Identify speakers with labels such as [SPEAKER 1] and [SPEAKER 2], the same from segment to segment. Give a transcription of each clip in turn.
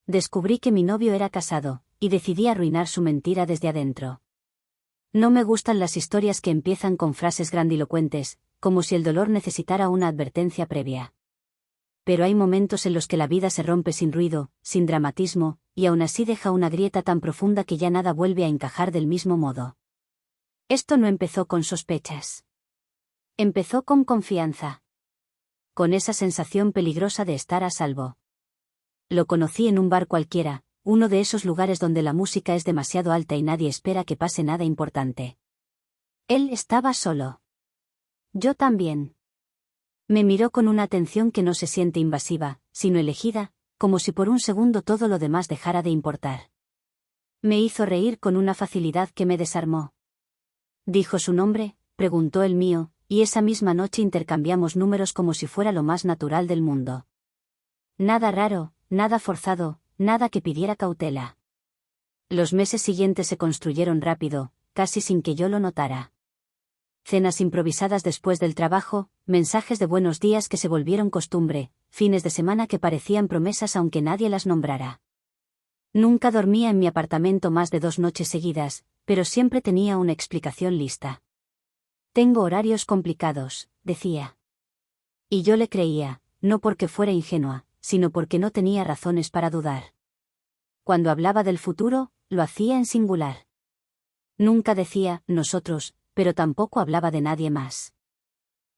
[SPEAKER 1] Descubrí que mi novio era casado, y decidí arruinar su mentira desde adentro. No me gustan las historias que empiezan con frases grandilocuentes, como si el dolor necesitara una advertencia previa. Pero hay momentos en los que la vida se rompe sin ruido, sin dramatismo, y aún así deja una grieta tan profunda que ya nada vuelve a encajar del mismo modo. Esto no empezó con sospechas. Empezó con confianza. Con esa sensación peligrosa de estar a salvo. Lo conocí en un bar cualquiera, uno de esos lugares donde la música es demasiado alta y nadie espera que pase nada importante. Él estaba solo. Yo también. Me miró con una atención que no se siente invasiva, sino elegida, como si por un segundo todo lo demás dejara de importar. Me hizo reír con una facilidad que me desarmó. Dijo su nombre, preguntó el mío, y esa misma noche intercambiamos números como si fuera lo más natural del mundo. Nada raro, nada forzado, nada que pidiera cautela. Los meses siguientes se construyeron rápido, casi sin que yo lo notara. Cenas improvisadas después del trabajo, mensajes de buenos días que se volvieron costumbre, fines de semana que parecían promesas aunque nadie las nombrara. Nunca dormía en mi apartamento más de 2 noches seguidas, pero siempre tenía una explicación lista. Tengo horarios complicados, decía. Y yo le creía, no porque fuera ingenua, sino porque no tenía razones para dudar. Cuando hablaba del futuro, lo hacía en singular. Nunca decía nosotros, pero tampoco hablaba de nadie más.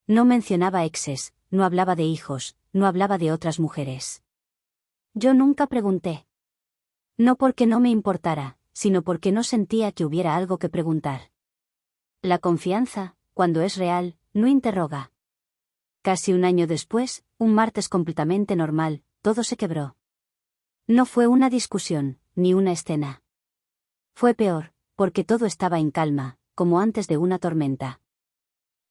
[SPEAKER 1] No mencionaba exes, no hablaba de hijos, no hablaba de otras mujeres. Yo nunca pregunté. No porque no me importara, sino porque no sentía que hubiera algo que preguntar. La confianza, cuando es real, no interroga. Casi un año después, un martes completamente normal, todo se quebró. No fue una discusión, ni una escena. Fue peor, porque todo estaba en calma, como antes de una tormenta.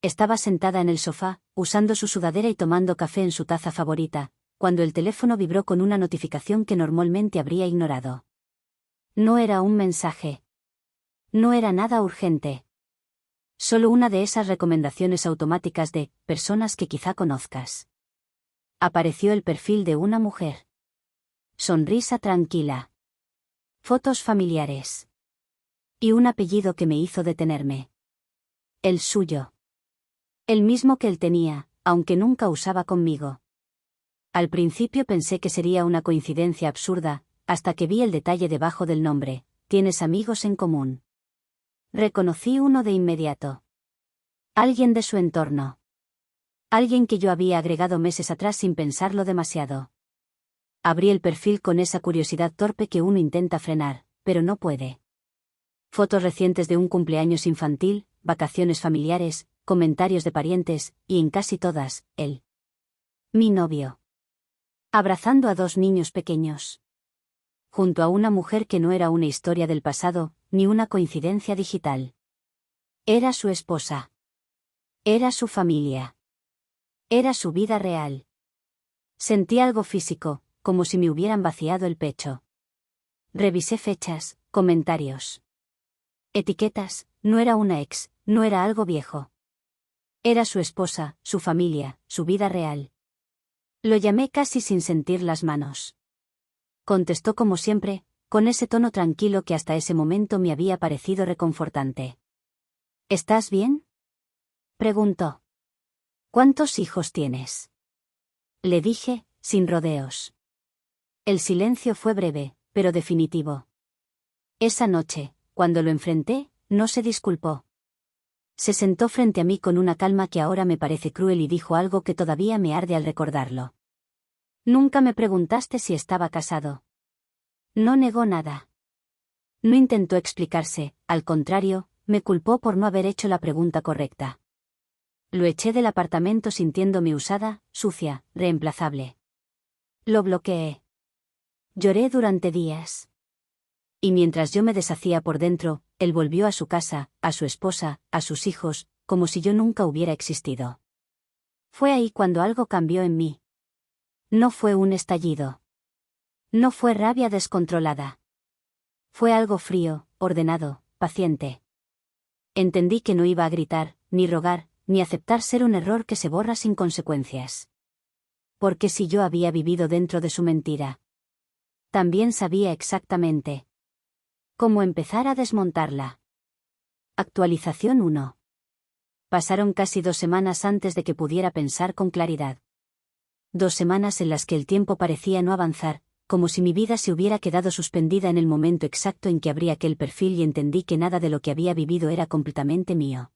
[SPEAKER 1] Estaba sentada en el sofá, usando su sudadera y tomando café en su taza favorita, cuando el teléfono vibró con una notificación que normalmente habría ignorado. No era un mensaje. No era nada urgente. Solo una de esas recomendaciones automáticas de personas que quizá conozcas. Apareció el perfil de una mujer. Sonrisa tranquila. Fotos familiares. Y un apellido que me hizo detenerme. El suyo. El mismo que él tenía, aunque nunca usaba conmigo. Al principio pensé que sería una coincidencia absurda, hasta que vi el detalle debajo del nombre: tienes amigos en común. Reconocí uno de inmediato. Alguien de su entorno. Alguien que yo había agregado meses atrás sin pensarlo demasiado. Abrí el perfil con esa curiosidad torpe que uno intenta frenar, pero no puede. Fotos recientes de un cumpleaños infantil, vacaciones familiares, comentarios de parientes, y en casi todas, él. Mi novio. Abrazando a 2 niños pequeños. Junto a una mujer que no era una historia del pasado, ni una coincidencia digital. Era su esposa. Era su familia. Era su vida real. Sentí algo físico, como si me hubieran vaciado el pecho. Revisé fechas, comentarios. Etiquetas, no era una ex, no era algo viejo. Era su esposa, su familia, su vida real. Lo llamé casi sin sentir las manos. Contestó como siempre, con ese tono tranquilo que hasta ese momento me había parecido reconfortante. ¿Estás bien?, preguntó. ¿Cuántos hijos tienes?, le dije, sin rodeos. El silencio fue breve, pero definitivo. Esa noche, cuando lo enfrenté, no se disculpó. Se sentó frente a mí con una calma que ahora me parece cruel y dijo algo que todavía me arde al recordarlo. Nunca me preguntaste si estaba casado. No negó nada. No intentó explicarse, al contrario, me culpó por no haber hecho la pregunta correcta. Lo eché del apartamento sintiéndome usada, sucia, reemplazable. Lo bloqueé. Lloré durante días. Y mientras yo me deshacía por dentro, él volvió a su casa, a su esposa, a sus hijos, como si yo nunca hubiera existido. Fue ahí cuando algo cambió en mí. No fue un estallido. No fue rabia descontrolada. Fue algo frío, ordenado, paciente. Entendí que no iba a gritar, ni rogar, ni aceptar ser un error que se borra sin consecuencias. Porque si yo había vivido dentro de su mentira. También sabía exactamente cómo empezar a desmontarla. Actualización 1. Pasaron casi 2 semanas antes de que pudiera pensar con claridad. 2 semanas en las que el tiempo parecía no avanzar, como si mi vida se hubiera quedado suspendida en el momento exacto en que abrí aquel perfil y entendí que nada de lo que había vivido era completamente mío.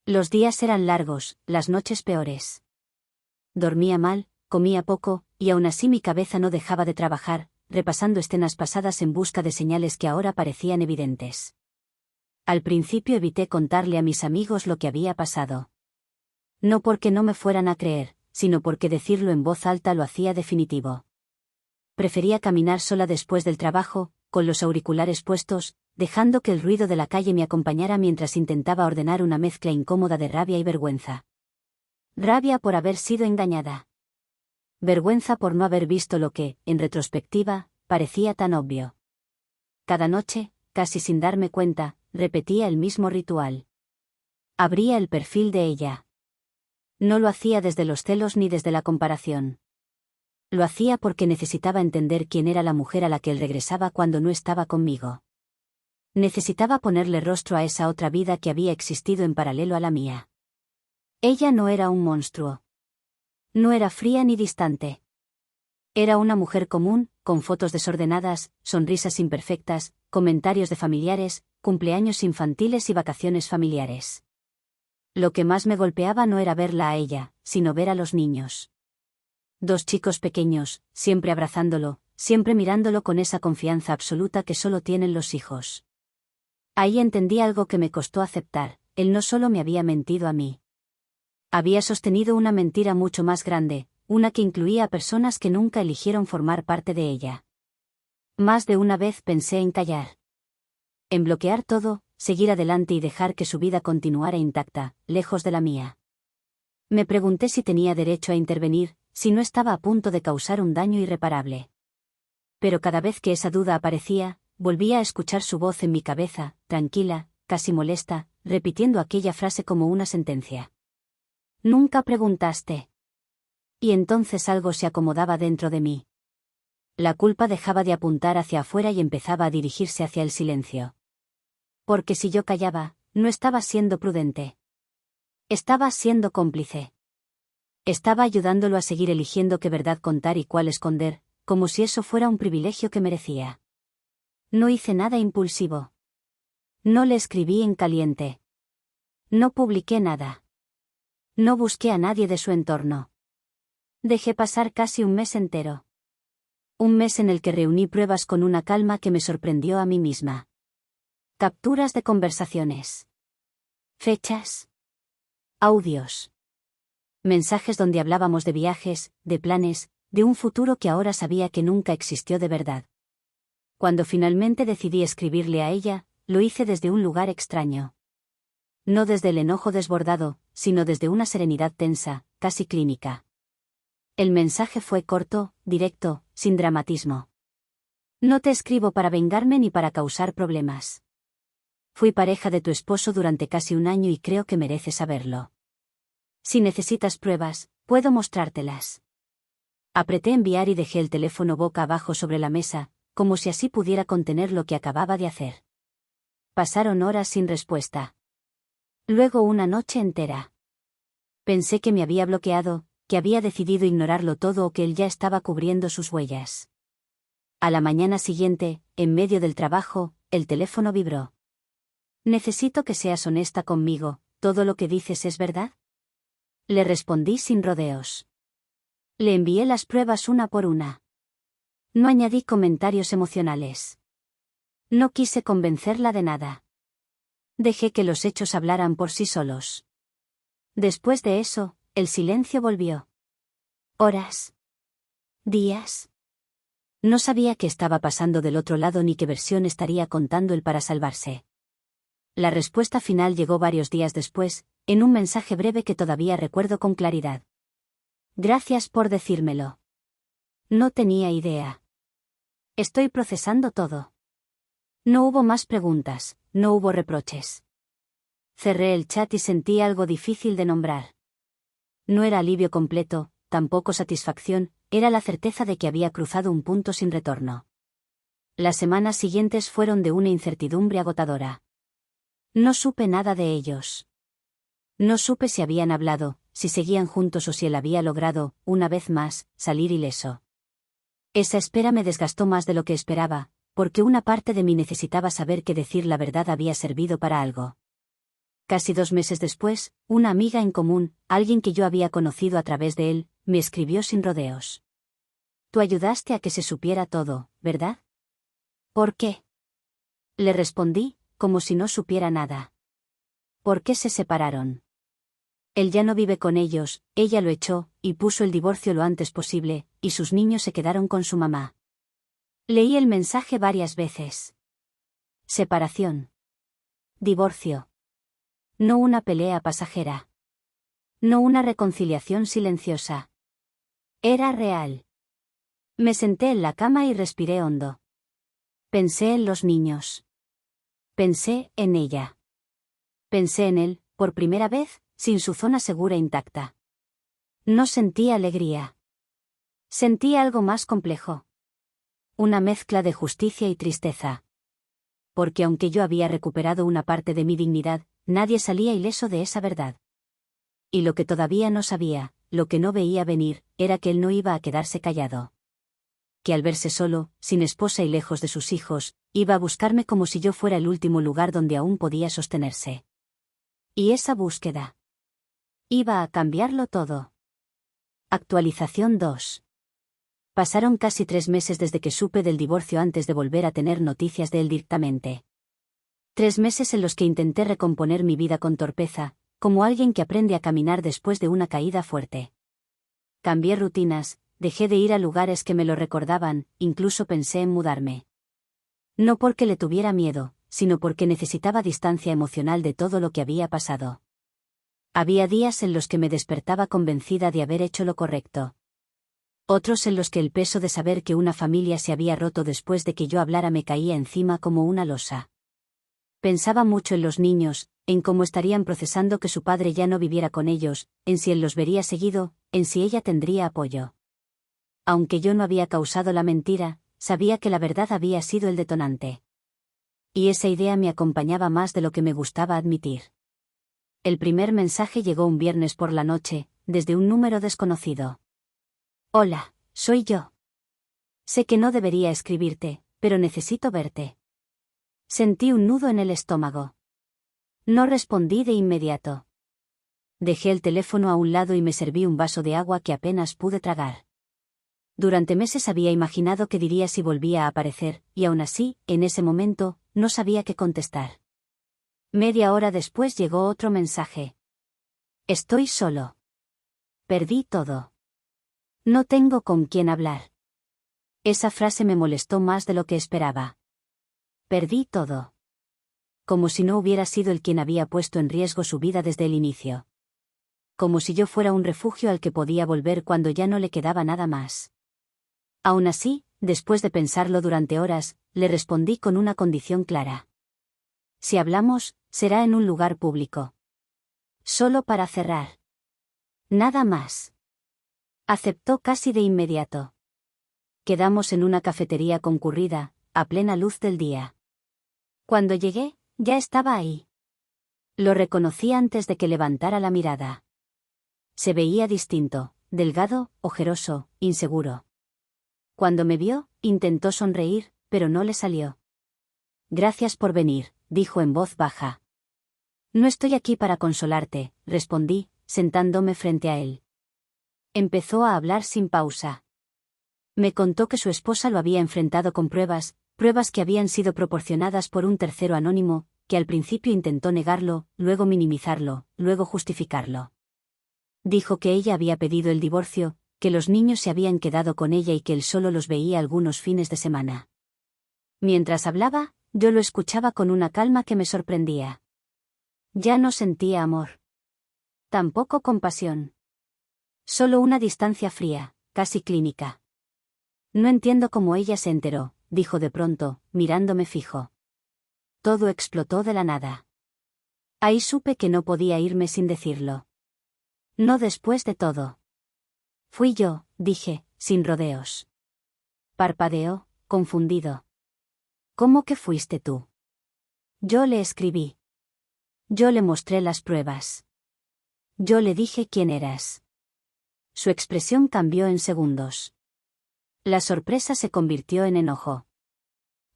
[SPEAKER 1] Los días eran largos, las noches peores. Dormía mal, comía poco, y aún así mi cabeza no dejaba de trabajar, repasando escenas pasadas en busca de señales que ahora parecían evidentes. Al principio evité contarle a mis amigos lo que había pasado. No porque no me fueran a creer, sino porque decirlo en voz alta lo hacía definitivo. Prefería caminar sola después del trabajo, con los auriculares puestos, dejando que el ruido de la calle me acompañara mientras intentaba ordenar una mezcla incómoda de rabia y vergüenza. Rabia por haber sido engañada. Vergüenza por no haber visto lo que, en retrospectiva, parecía tan obvio. Cada noche, casi sin darme cuenta, repetía el mismo ritual. Abría el perfil de ella. No lo hacía desde los celos ni desde la comparación. Lo hacía porque necesitaba entender quién era la mujer a la que él regresaba cuando no estaba conmigo. Necesitaba ponerle rostro a esa otra vida que había existido en paralelo a la mía. Ella no era un monstruo. No era fría ni distante. Era una mujer común, con fotos desordenadas, sonrisas imperfectas, comentarios de familiares, cumpleaños infantiles y vacaciones familiares. Lo que más me golpeaba no era verla a ella, sino ver a los niños. 2 chicos pequeños, siempre abrazándolo, siempre mirándolo con esa confianza absoluta que solo tienen los hijos. Ahí entendí algo que me costó aceptar: él no solo me había mentido a mí. Había sostenido una mentira mucho más grande, una que incluía a personas que nunca eligieron formar parte de ella. Más de una vez pensé en callar. En bloquear todo, seguir adelante y dejar que su vida continuara intacta, lejos de la mía. Me pregunté si tenía derecho a intervenir, si no estaba a punto de causar un daño irreparable. Pero cada vez que esa duda aparecía, volvía a escuchar su voz en mi cabeza, tranquila, casi molesta, repitiendo aquella frase como una sentencia. Nunca preguntaste. Y entonces algo se acomodaba dentro de mí. La culpa dejaba de apuntar hacia afuera y empezaba a dirigirse hacia el silencio. Porque si yo callaba, no estaba siendo prudente. Estaba siendo cómplice. Estaba ayudándolo a seguir eligiendo qué verdad contar y cuál esconder, como si eso fuera un privilegio que merecía. No hice nada impulsivo. No le escribí en caliente. No publiqué nada. No busqué a nadie de su entorno. Dejé pasar casi un mes entero. Un mes en el que reuní pruebas con una calma que me sorprendió a mí misma. Capturas de conversaciones. Fechas. Audios. Mensajes donde hablábamos de viajes, de planes, de un futuro que ahora sabía que nunca existió de verdad. Cuando finalmente decidí escribirle a ella, lo hice desde un lugar extraño. No desde el enojo desbordado, sino desde una serenidad tensa, casi clínica. El mensaje fue corto, directo, sin dramatismo. No te escribo para vengarme ni para causar problemas. Fui pareja de tu esposo durante casi un año y creo que mereces saberlo. Si necesitas pruebas, puedo mostrártelas. Apreté enviar y dejé el teléfono boca abajo sobre la mesa, como si así pudiera contener lo que acababa de hacer. Pasaron horas sin respuesta. Luego una noche entera. Pensé que me había bloqueado, que había decidido ignorarlo todo o que él ya estaba cubriendo sus huellas. A la mañana siguiente, en medio del trabajo, el teléfono vibró. Necesito que seas honesta conmigo, ¿todo lo que dices es verdad? Le respondí sin rodeos. Le envié las pruebas una por una. No añadí comentarios emocionales. No quise convencerla de nada. Dejé que los hechos hablaran por sí solos. Después de eso, el silencio volvió. Horas. Días. No sabía qué estaba pasando del otro lado ni qué versión estaría contando él para salvarse. La respuesta final llegó varios días después, en un mensaje breve que todavía recuerdo con claridad. Gracias por decírmelo. No tenía idea. Estoy procesando todo. No hubo más preguntas, no hubo reproches. Cerré el chat y sentí algo difícil de nombrar. No era alivio completo, tampoco satisfacción, era la certeza de que había cruzado un punto sin retorno. Las semanas siguientes fueron de una incertidumbre agotadora. No supe nada de ellos. No supe si habían hablado, si seguían juntos o si él había logrado, una vez más, salir ileso. Esa espera me desgastó más de lo que esperaba, porque una parte de mí necesitaba saber que decir la verdad había servido para algo. Casi 2 meses después, una amiga en común, alguien que yo había conocido a través de él, me escribió sin rodeos. Tú ayudaste a que se supiera todo, ¿verdad? ¿Por qué? Le respondí, como si no supiera nada. ¿Por qué se separaron? Él ya no vive con ellos, ella lo echó, y puso el divorcio lo antes posible, y sus niños se quedaron con su mamá. Leí el mensaje varias veces. Separación. Divorcio. No una pelea pasajera. No una reconciliación silenciosa. Era real. Me senté en la cama y respiré hondo. Pensé en los niños. Pensé en ella. Pensé en él, por primera vez, sin su zona segura intacta. No sentí alegría. Sentí algo más complejo. Una mezcla de justicia y tristeza. Porque aunque yo había recuperado una parte de mi dignidad, nadie salía ileso de esa verdad. Y lo que todavía no sabía, lo que no veía venir, era que él no iba a quedarse callado. Que al verse solo, sin esposa y lejos de sus hijos, iba a buscarme como si yo fuera el último lugar donde aún podía sostenerse. Y esa búsqueda iba a cambiarlo todo. Actualización 2. Pasaron casi 3 meses desde que supe del divorcio antes de volver a tener noticias de él directamente. 3 meses en los que intenté recomponer mi vida con torpeza, como alguien que aprende a caminar después de una caída fuerte. Cambié rutinas, dejé de ir a lugares que me lo recordaban, incluso pensé en mudarme. No porque le tuviera miedo, sino porque necesitaba distancia emocional de todo lo que había pasado. Había días en los que me despertaba convencida de haber hecho lo correcto. Otros en los que el peso de saber que una familia se había roto después de que yo hablara me caía encima como una losa. Pensaba mucho en los niños, en cómo estarían procesando que su padre ya no viviera con ellos, en si él los vería seguido, en si ella tendría apoyo. Aunque yo no había causado la mentira, sabía que la verdad había sido el detonante. Y esa idea me acompañaba más de lo que me gustaba admitir. El primer mensaje llegó un viernes por la noche, desde un número desconocido. Hola, soy yo. Sé que no debería escribirte, pero necesito verte. Sentí un nudo en el estómago. No respondí de inmediato. Dejé el teléfono a un lado y me serví un vaso de agua que apenas pude tragar. Durante meses había imaginado qué diría si volvía a aparecer, y aún así, en ese momento, no sabía qué contestar. Media hora después llegó otro mensaje. Estoy solo. Perdí todo. No tengo con quién hablar. Esa frase me molestó más de lo que esperaba. Perdí todo. Como si no hubiera sido él quien había puesto en riesgo su vida desde el inicio. Como si yo fuera un refugio al que podía volver cuando ya no le quedaba nada más. Aún así, después de pensarlo durante horas, le respondí con una condición clara. Si hablamos, será en un lugar público. Solo para cerrar. Nada más. Aceptó casi de inmediato. Quedamos en una cafetería concurrida, a plena luz del día. Cuando llegué, ya estaba ahí. Lo reconocí antes de que levantara la mirada. Se veía distinto, delgado, ojeroso, inseguro. Cuando me vio, intentó sonreír, pero no le salió. Gracias por venir, dijo en voz baja. No estoy aquí para consolarte, respondí, sentándome frente a él. Empezó a hablar sin pausa. Me contó que su esposa lo había enfrentado con pruebas que habían sido proporcionadas por un tercero anónimo, que al principio intentó negarlo, luego minimizarlo, luego justificarlo. Dijo que ella había pedido el divorcio, que los niños se habían quedado con ella y que él solo los veía algunos fines de semana. Mientras hablaba, yo lo escuchaba con una calma que me sorprendía. Ya no sentía amor. Tampoco compasión. Solo una distancia fría, casi clínica. No entiendo cómo ella se enteró, dijo de pronto, mirándome fijo. Todo explotó de la nada. Ahí supe que no podía irme sin decirlo. No después de todo. Fui yo, dije, sin rodeos. Parpadeó, confundido. ¿Cómo que fuiste tú? Yo le escribí. Yo le mostré las pruebas. Yo le dije quién eras. Su expresión cambió en segundos. La sorpresa se convirtió en enojo.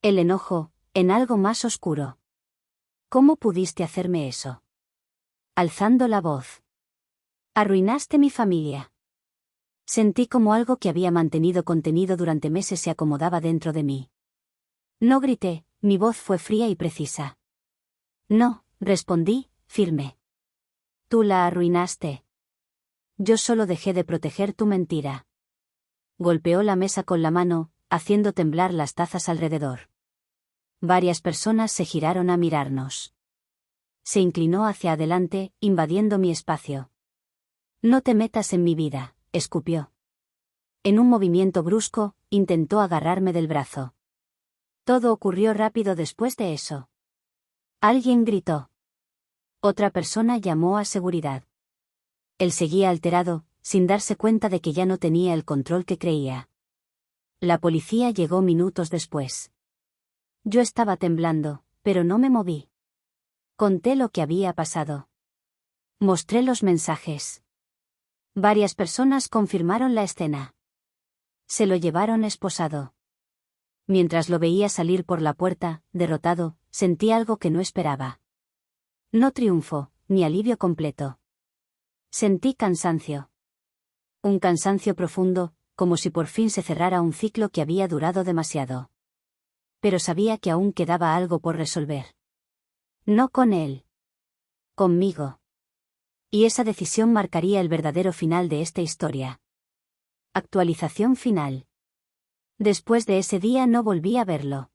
[SPEAKER 1] El enojo, en algo más oscuro. ¿Cómo pudiste hacerme eso? Alzando la voz. Arruinaste mi familia. Sentí como algo que había mantenido contenido durante meses se acomodaba dentro de mí. No grité, mi voz fue fría y precisa. No, respondí, firme. Tú la arruinaste. Yo solo dejé de proteger tu mentira. Golpeó la mesa con la mano, haciendo temblar las tazas alrededor. Varias personas se giraron a mirarnos. Se inclinó hacia adelante, invadiendo mi espacio. No te metas en mi vida, escupió. En un movimiento brusco, intentó agarrarme del brazo. Todo ocurrió rápido después de eso. Alguien gritó. Otra persona llamó a seguridad. Él seguía alterado, sin darse cuenta de que ya no tenía el control que creía. La policía llegó minutos después. Yo estaba temblando, pero no me moví. Conté lo que había pasado. Mostré los mensajes. Varias personas confirmaron la escena. Se lo llevaron esposado. Mientras lo veía salir por la puerta, derrotado, sentí algo que no esperaba. No triunfo, ni alivio completo. Sentí cansancio. Un cansancio profundo, como si por fin se cerrara un ciclo que había durado demasiado. Pero sabía que aún quedaba algo por resolver. No con él. Conmigo. Y esa decisión marcaría el verdadero final de esta historia. Actualización final. Después de ese día no volví a verlo.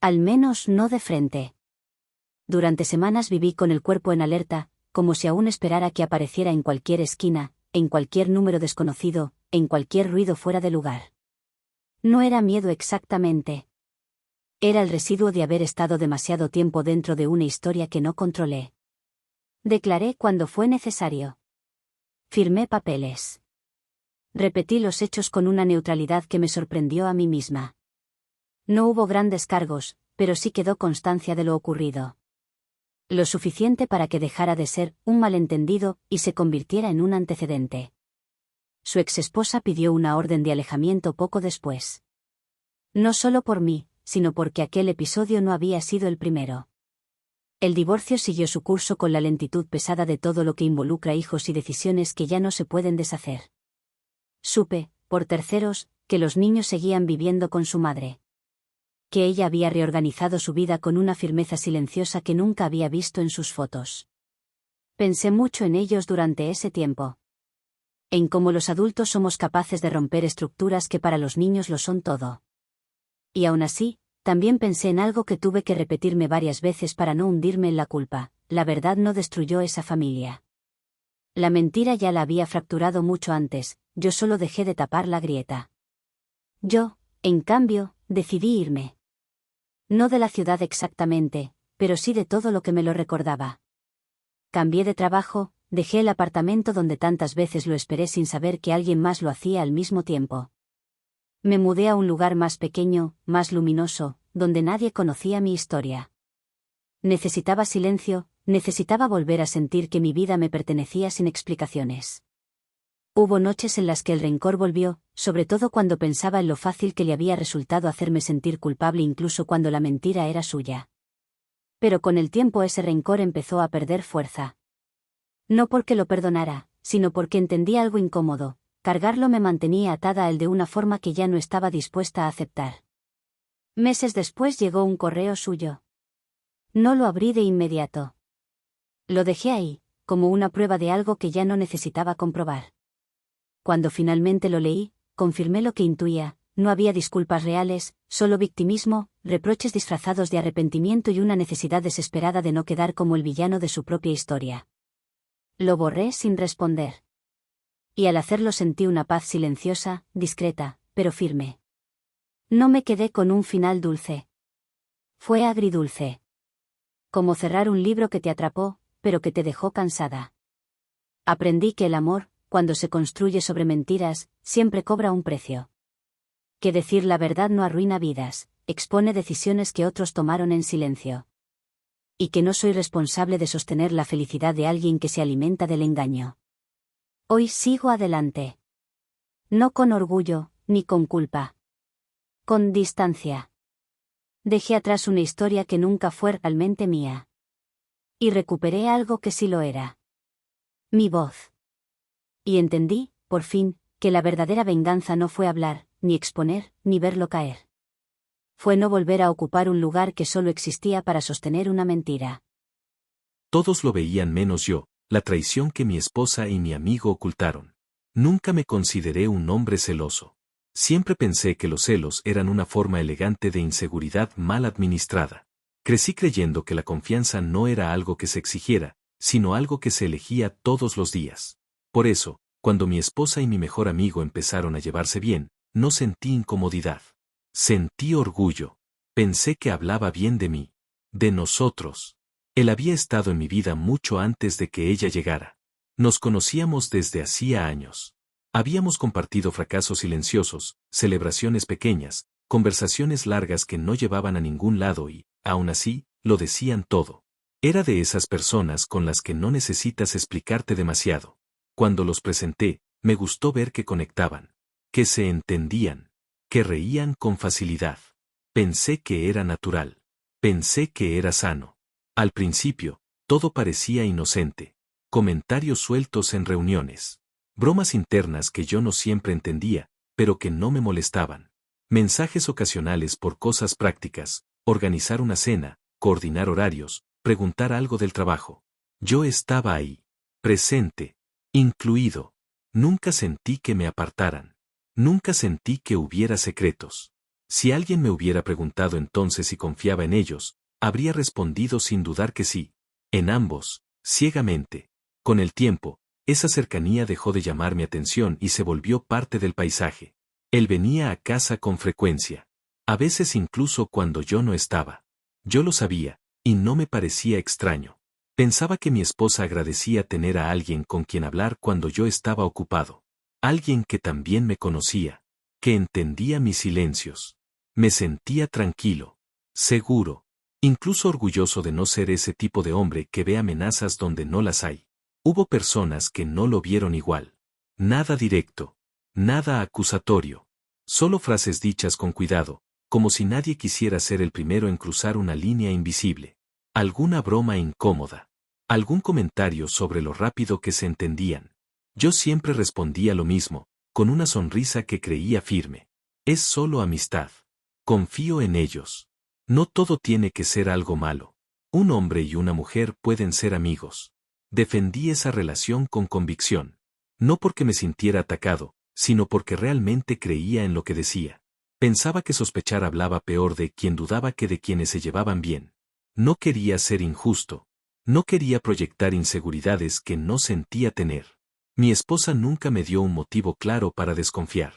[SPEAKER 1] Al menos no de frente. Durante semanas viví con el cuerpo en alerta, como si aún esperara que apareciera en cualquier esquina, en cualquier número desconocido, en cualquier ruido fuera de lugar. No era miedo exactamente. Era el residuo de haber estado demasiado tiempo dentro de una historia que no controlé. Declaré cuando fue necesario. Firmé papeles. Repetí los hechos con una neutralidad que me sorprendió a mí misma. No hubo grandes cargos, pero sí quedó constancia de lo ocurrido. Lo suficiente para que dejara de ser un malentendido y se convirtiera en un antecedente. Su exesposa pidió una orden de alejamiento poco después. No solo por mí, sino porque aquel episodio no había sido el primero. El divorcio siguió su curso con la lentitud pesada de todo lo que involucra hijos y decisiones que ya no se pueden deshacer. Supe, por terceros, que los niños seguían viviendo con su madre. Que ella había reorganizado su vida con una firmeza silenciosa que nunca había visto en sus fotos. Pensé mucho en ellos durante ese tiempo. En cómo los adultos somos capaces de romper estructuras que para los niños lo son todo. Y aún así, también pensé en algo que tuve que repetirme varias veces para no hundirme en la culpa: la verdad no destruyó esa familia. La mentira ya la había fracturado mucho antes, yo solo dejé de tapar la grieta. Yo, en cambio, decidí irme. No de la ciudad exactamente, pero sí de todo lo que me lo recordaba. Cambié de trabajo, dejé el apartamento donde tantas veces lo esperé sin saber que alguien más lo hacía al mismo tiempo. Me mudé a un lugar más pequeño, más luminoso, donde nadie conocía mi historia. Necesitaba silencio, necesitaba volver a sentir que mi vida me pertenecía sin explicaciones. Hubo noches en las que el rencor volvió, sobre todo cuando pensaba en lo fácil que le había resultado hacerme sentir culpable incluso cuando la mentira era suya. Pero con el tiempo ese rencor empezó a perder fuerza. No porque lo perdonara, sino porque entendí algo incómodo: cargarlo me mantenía atada a él de una forma que ya no estaba dispuesta a aceptar. Meses después llegó un correo suyo. No lo abrí de inmediato. Lo dejé ahí, como una prueba de algo que ya no necesitaba comprobar. Cuando finalmente lo leí, confirmé lo que intuía: no había disculpas reales, solo victimismo, reproches disfrazados de arrepentimiento y una necesidad desesperada de no quedar como el villano de su propia historia. Lo borré sin responder. Y al hacerlo sentí una paz silenciosa, discreta, pero firme. No me quedé con un final dulce. Fue agridulce. Como cerrar un libro que te atrapó, pero que te dejó cansada. Aprendí que el amor, cuando se construye sobre mentiras, siempre cobra un precio. Que decir la verdad no arruina vidas, expone decisiones que otros tomaron en silencio. Y que no soy responsable de sostener la felicidad de alguien que se alimenta del engaño. Hoy sigo adelante. No con orgullo, ni con culpa. Con distancia. Dejé atrás una historia que nunca fue realmente mía. Y recuperé algo que sí lo era. Mi voz. Y entendí, por fin, que la verdadera venganza no fue hablar, ni exponer, ni verlo caer. Fue no volver a ocupar un lugar que solo existía para sostener una mentira.
[SPEAKER 2] Todos lo veían menos yo, la traición que mi esposa y mi amigo ocultaron. Nunca me consideré un hombre celoso. Siempre pensé que los celos eran una forma elegante de inseguridad mal administrada. Crecí creyendo que la confianza no era algo que se exigiera, sino algo que se elegía todos los días. Por eso, cuando mi esposa y mi mejor amigo empezaron a llevarse bien, no sentí incomodidad. Sentí orgullo. Pensé que hablaba bien de mí. De nosotros. Él había estado en mi vida mucho antes de que ella llegara. Nos conocíamos desde hacía años. Habíamos compartido fracasos silenciosos, celebraciones pequeñas, conversaciones largas que no llevaban a ningún lado y, aún así, lo decían todo. Era de esas personas con las que no necesitas explicarte demasiado. Cuando los presenté, me gustó ver que conectaban, que se entendían, que reían con facilidad. Pensé que era natural. Pensé que era sano. Al principio, todo parecía inocente. Comentarios sueltos en reuniones. Bromas internas que yo no siempre entendía, pero que no me molestaban. Mensajes ocasionales por cosas prácticas, organizar una cena, coordinar horarios, preguntar algo del trabajo. Yo estaba ahí. Presente. Incluido. Nunca sentí que me apartaran. Nunca sentí que hubiera secretos. Si alguien me hubiera preguntado entonces si confiaba en ellos, habría respondido sin dudar que sí. En ambos, ciegamente. Con el tiempo, esa cercanía dejó de llamar mi atención y se volvió parte del paisaje. Él venía a casa con frecuencia. A veces incluso cuando yo no estaba. Yo lo sabía, y no me parecía extraño. Pensaba que mi esposa agradecía tener a alguien con quien hablar cuando yo estaba ocupado. Alguien que también me conocía. Que entendía mis silencios. Me sentía tranquilo. Seguro. Incluso orgulloso de no ser ese tipo de hombre que ve amenazas donde no las hay. Hubo personas que no lo vieron igual. Nada directo. Nada acusatorio. Solo frases dichas con cuidado, como si nadie quisiera ser el primero en cruzar una línea invisible. Alguna broma incómoda. Algún comentario sobre lo rápido que se entendían. Yo siempre respondía lo mismo, con una sonrisa que creía firme. Es solo amistad. Confío en ellos. No todo tiene que ser algo malo. Un hombre y una mujer pueden ser amigos. Defendí esa relación con convicción. No porque me sintiera atacado, sino porque realmente creía en lo que decía. Pensaba que sospechar hablaba peor de quien dudaba que de quienes se llevaban bien. No quería ser injusto. No quería proyectar inseguridades que no sentía tener. Mi esposa nunca me dio un motivo claro para desconfiar.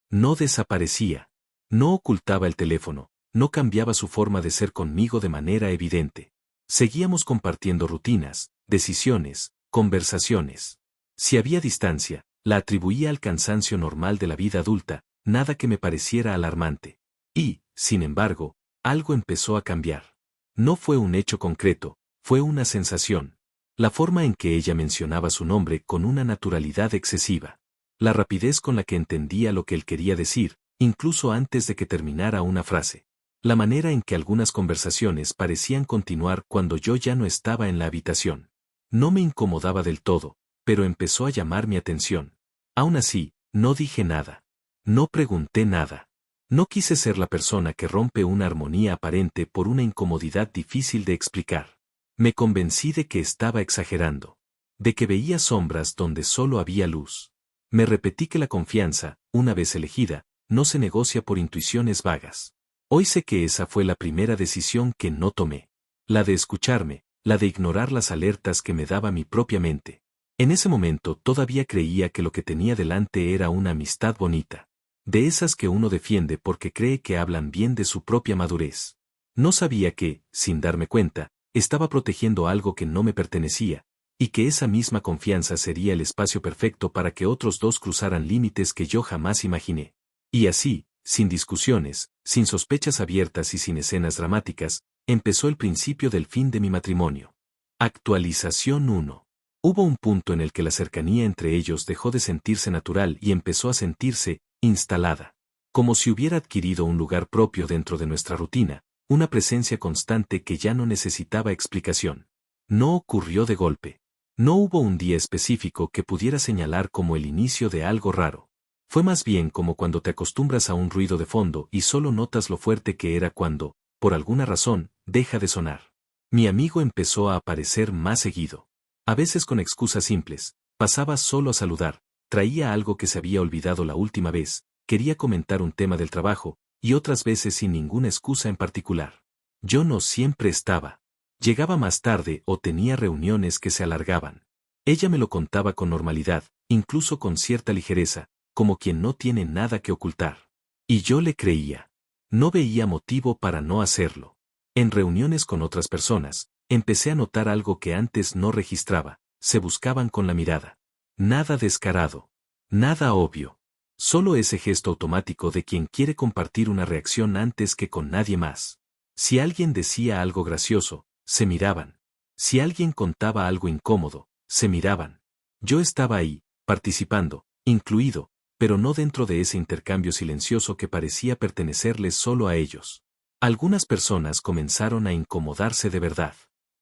[SPEAKER 2] No desaparecía. No ocultaba el teléfono. No cambiaba su forma de ser conmigo de manera evidente. Seguíamos compartiendo rutinas, decisiones, conversaciones. Si había distancia, la atribuía al cansancio normal de la vida adulta, nada que me pareciera alarmante. Y, sin embargo, algo empezó a cambiar. No fue un hecho concreto, fue una sensación. La forma en que ella mencionaba su nombre con una naturalidad excesiva. La rapidez con la que entendía lo que él quería decir, incluso antes de que terminara una frase. La manera en que algunas conversaciones parecían continuar cuando yo ya no estaba en la habitación. No me incomodaba del todo, pero empezó a llamar mi atención. Aún así, no dije nada. No pregunté nada. No quise ser la persona que rompe una armonía aparente por una incomodidad difícil de explicar. Me convencí de que estaba exagerando. De que veía sombras donde solo había luz. Me repetí que la confianza, una vez elegida, no se negocia por intuiciones vagas. Hoy sé que esa fue la primera decisión que no tomé. La de escucharme, la de ignorar las alertas que me daba mi propia mente. En ese momento todavía creía que lo que tenía delante era una amistad bonita. De esas que uno defiende porque cree que hablan bien de su propia madurez. No sabía que, sin darme cuenta, estaba protegiendo algo que no me pertenecía, y que esa misma confianza sería el espacio perfecto para que otros dos cruzaran límites que yo jamás imaginé. Y así, sin discusiones, sin sospechas abiertas y sin escenas dramáticas, empezó el principio del fin de mi matrimonio. Actualización 1. Hubo un punto en el que la cercanía entre ellos dejó de sentirse natural y empezó a sentirse instalada. Como si hubiera adquirido un lugar propio dentro de nuestra rutina, una presencia constante que ya no necesitaba explicación. No ocurrió de golpe. No hubo un día específico que pudiera señalar como el inicio de algo raro. Fue más bien como cuando te acostumbras a un ruido de fondo y solo notas lo fuerte que era cuando, por alguna razón, deja de sonar. Mi amigo empezó a aparecer más seguido. A veces con excusas simples, pasaba solo a saludar, traía algo que se había olvidado la última vez, quería comentar un tema del trabajo, y otras veces sin ninguna excusa en particular. Yo no siempre estaba. Llegaba más tarde o tenía reuniones que se alargaban. Ella me lo contaba con normalidad, incluso con cierta ligereza, como quien no tiene nada que ocultar. Y yo le creía. No veía motivo para no hacerlo. En reuniones con otras personas, empecé a notar algo que antes no registraba, se buscaban con la mirada. Nada descarado. Nada obvio. Solo ese gesto automático de quien quiere compartir una reacción antes que con nadie más. Si alguien decía algo gracioso, se miraban. Si alguien contaba algo incómodo, se miraban. Yo estaba ahí, participando, incluido, pero no dentro de ese intercambio silencioso que parecía pertenecerles solo a ellos. Algunas personas comenzaron a incomodarse de verdad.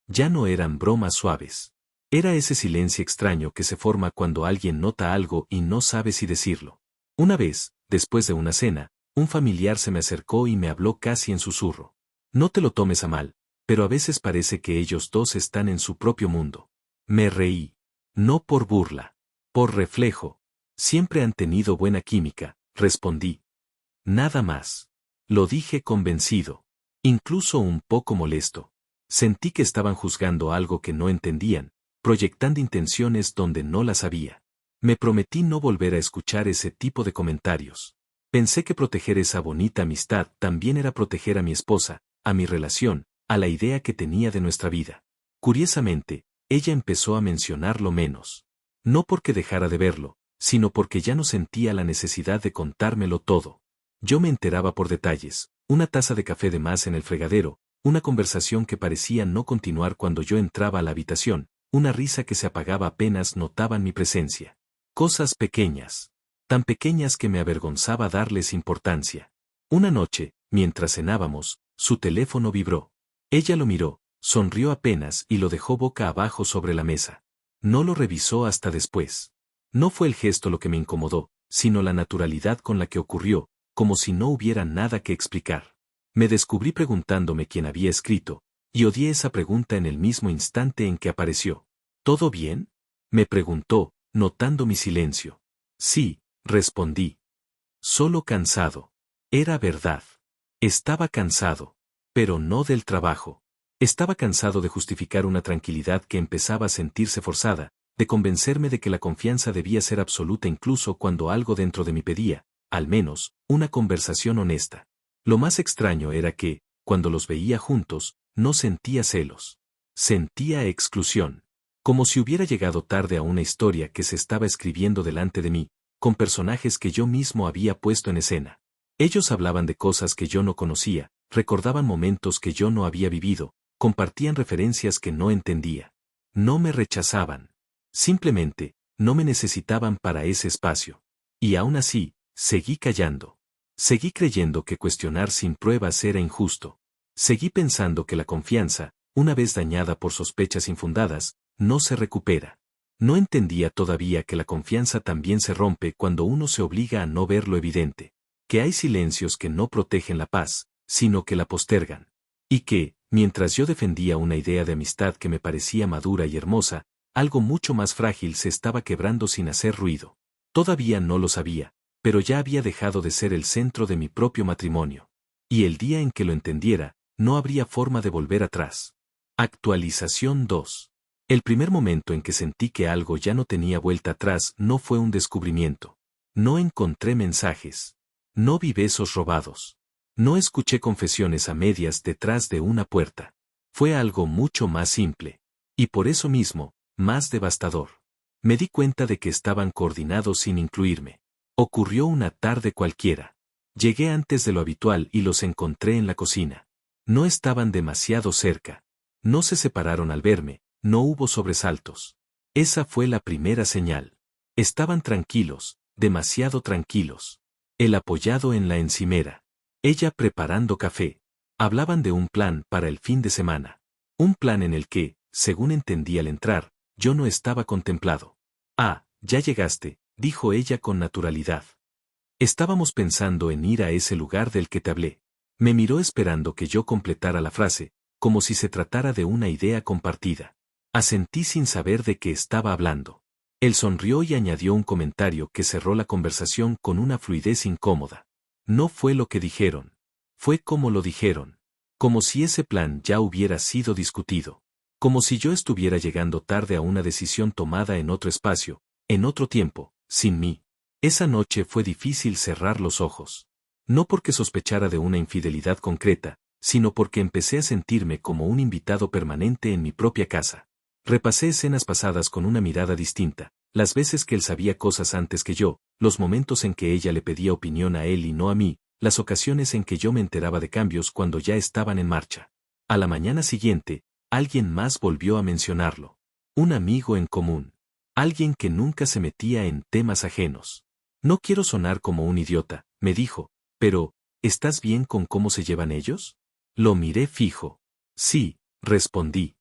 [SPEAKER 2] Ya no eran bromas suaves. Era ese silencio extraño que se forma cuando alguien nota algo y no sabe si decirlo. Una vez, después de una cena, un familiar se me acercó y me habló casi en susurro. No te lo tomes a mal, pero a veces parece que ellos dos están en su propio mundo. Me reí. No por burla. Por reflejo. Siempre han tenido buena química, respondí. Nada más. Lo dije convencido. Incluso un poco molesto. Sentí que estaban juzgando algo que no entendían, proyectando intenciones donde no las había. Me prometí no volver a escuchar ese tipo de comentarios. Pensé que proteger esa bonita amistad también era proteger a mi esposa, a mi relación, a la idea que tenía de nuestra vida. Curiosamente, ella empezó a mencionarlo menos. No porque dejara de verlo, sino porque ya no sentía la necesidad de contármelo todo. Yo me enteraba por detalles, una taza de café de más en el fregadero, una conversación que parecía no continuar cuando yo entraba a la habitación, una risa que se apagaba apenas notaban mi presencia. Cosas pequeñas. Tan pequeñas que me avergonzaba darles importancia. Una noche, mientras cenábamos, su teléfono vibró. Ella lo miró, sonrió apenas y lo dejó boca abajo sobre la mesa. No lo revisó hasta después. No fue el gesto lo que me incomodó, sino la naturalidad con la que ocurrió, como si no hubiera nada que explicar. Me descubrí preguntándome quién había escrito, y odié esa pregunta en el mismo instante en que apareció. ¿Todo bien?, me preguntó, notando mi silencio. Sí, respondí. Solo cansado. Era verdad. Estaba cansado. Pero no del trabajo. Estaba cansado de justificar una tranquilidad que empezaba a sentirse forzada, de convencerme de que la confianza debía ser absoluta incluso cuando algo dentro de mí pedía, al menos, una conversación honesta. Lo más extraño era que, cuando los veía juntos, no sentía celos. Sentía exclusión. Como si hubiera llegado tarde a una historia que se estaba escribiendo delante de mí, con personajes que yo mismo había puesto en escena. Ellos hablaban de cosas que yo no conocía, recordaban momentos que yo no había vivido, compartían referencias que no entendía. No me rechazaban. Simplemente, no me necesitaban para ese espacio. Y aún así, seguí callando. Seguí creyendo que cuestionar sin pruebas era injusto. Seguí pensando que la confianza, una vez dañada por sospechas infundadas, no se recupera. No entendía todavía que la confianza también se rompe cuando uno se obliga a no ver lo evidente, que hay silencios que no protegen la paz, sino que la postergan. Y que, mientras yo defendía una idea de amistad que me parecía madura y hermosa, algo mucho más frágil se estaba quebrando sin hacer ruido. Todavía no lo sabía, pero ya había dejado de ser el centro de mi propio matrimonio. Y el día en que lo entendiera, no habría forma de volver atrás. Actualización 2. El primer momento en que sentí que algo ya no tenía vuelta atrás no fue un descubrimiento. No encontré mensajes. No vi besos robados. No escuché confesiones a medias detrás de una puerta. Fue algo mucho más simple. Y por eso mismo, más devastador. Me di cuenta de que estaban coordinados sin incluirme. Ocurrió una tarde cualquiera. Llegué antes de lo habitual y los encontré en la cocina. No estaban demasiado cerca. No se separaron al verme, no hubo sobresaltos. Esa fue la primera señal. Estaban tranquilos, demasiado tranquilos. Él apoyado en la encimera. Ella preparando café. Hablaban de un plan para el fin de semana. Un plan en el que, según entendí al entrar, yo no estaba contemplado. Ah, ya llegaste, dijo ella con naturalidad. Estábamos pensando en ir a ese lugar del que te hablé. Me miró esperando que yo completara la frase, como si se tratara de una idea compartida. Asentí sin saber de qué estaba hablando. Él sonrió y añadió un comentario que cerró la conversación con una fluidez incómoda. No fue lo que dijeron. Fue como lo dijeron. Como si ese plan ya hubiera sido discutido. Como si yo estuviera llegando tarde a una decisión tomada en otro espacio, en otro tiempo, sin mí. Esa noche fue difícil cerrar los ojos. No porque sospechara de una infidelidad concreta, sino porque empecé a sentirme como un invitado permanente en mi propia casa. Repasé escenas pasadas con una mirada distinta, las veces que él sabía cosas antes que yo, los momentos en que ella le pedía opinión a él y no a mí, las ocasiones en que yo me enteraba de cambios cuando ya estaban en marcha. A la mañana siguiente, alguien más volvió a mencionarlo. Un amigo en común. Alguien que nunca se metía en temas ajenos. No quiero sonar como un idiota, me dijo, pero, ¿estás bien con cómo se llevan ellos? Lo miré fijo. Sí, respondí.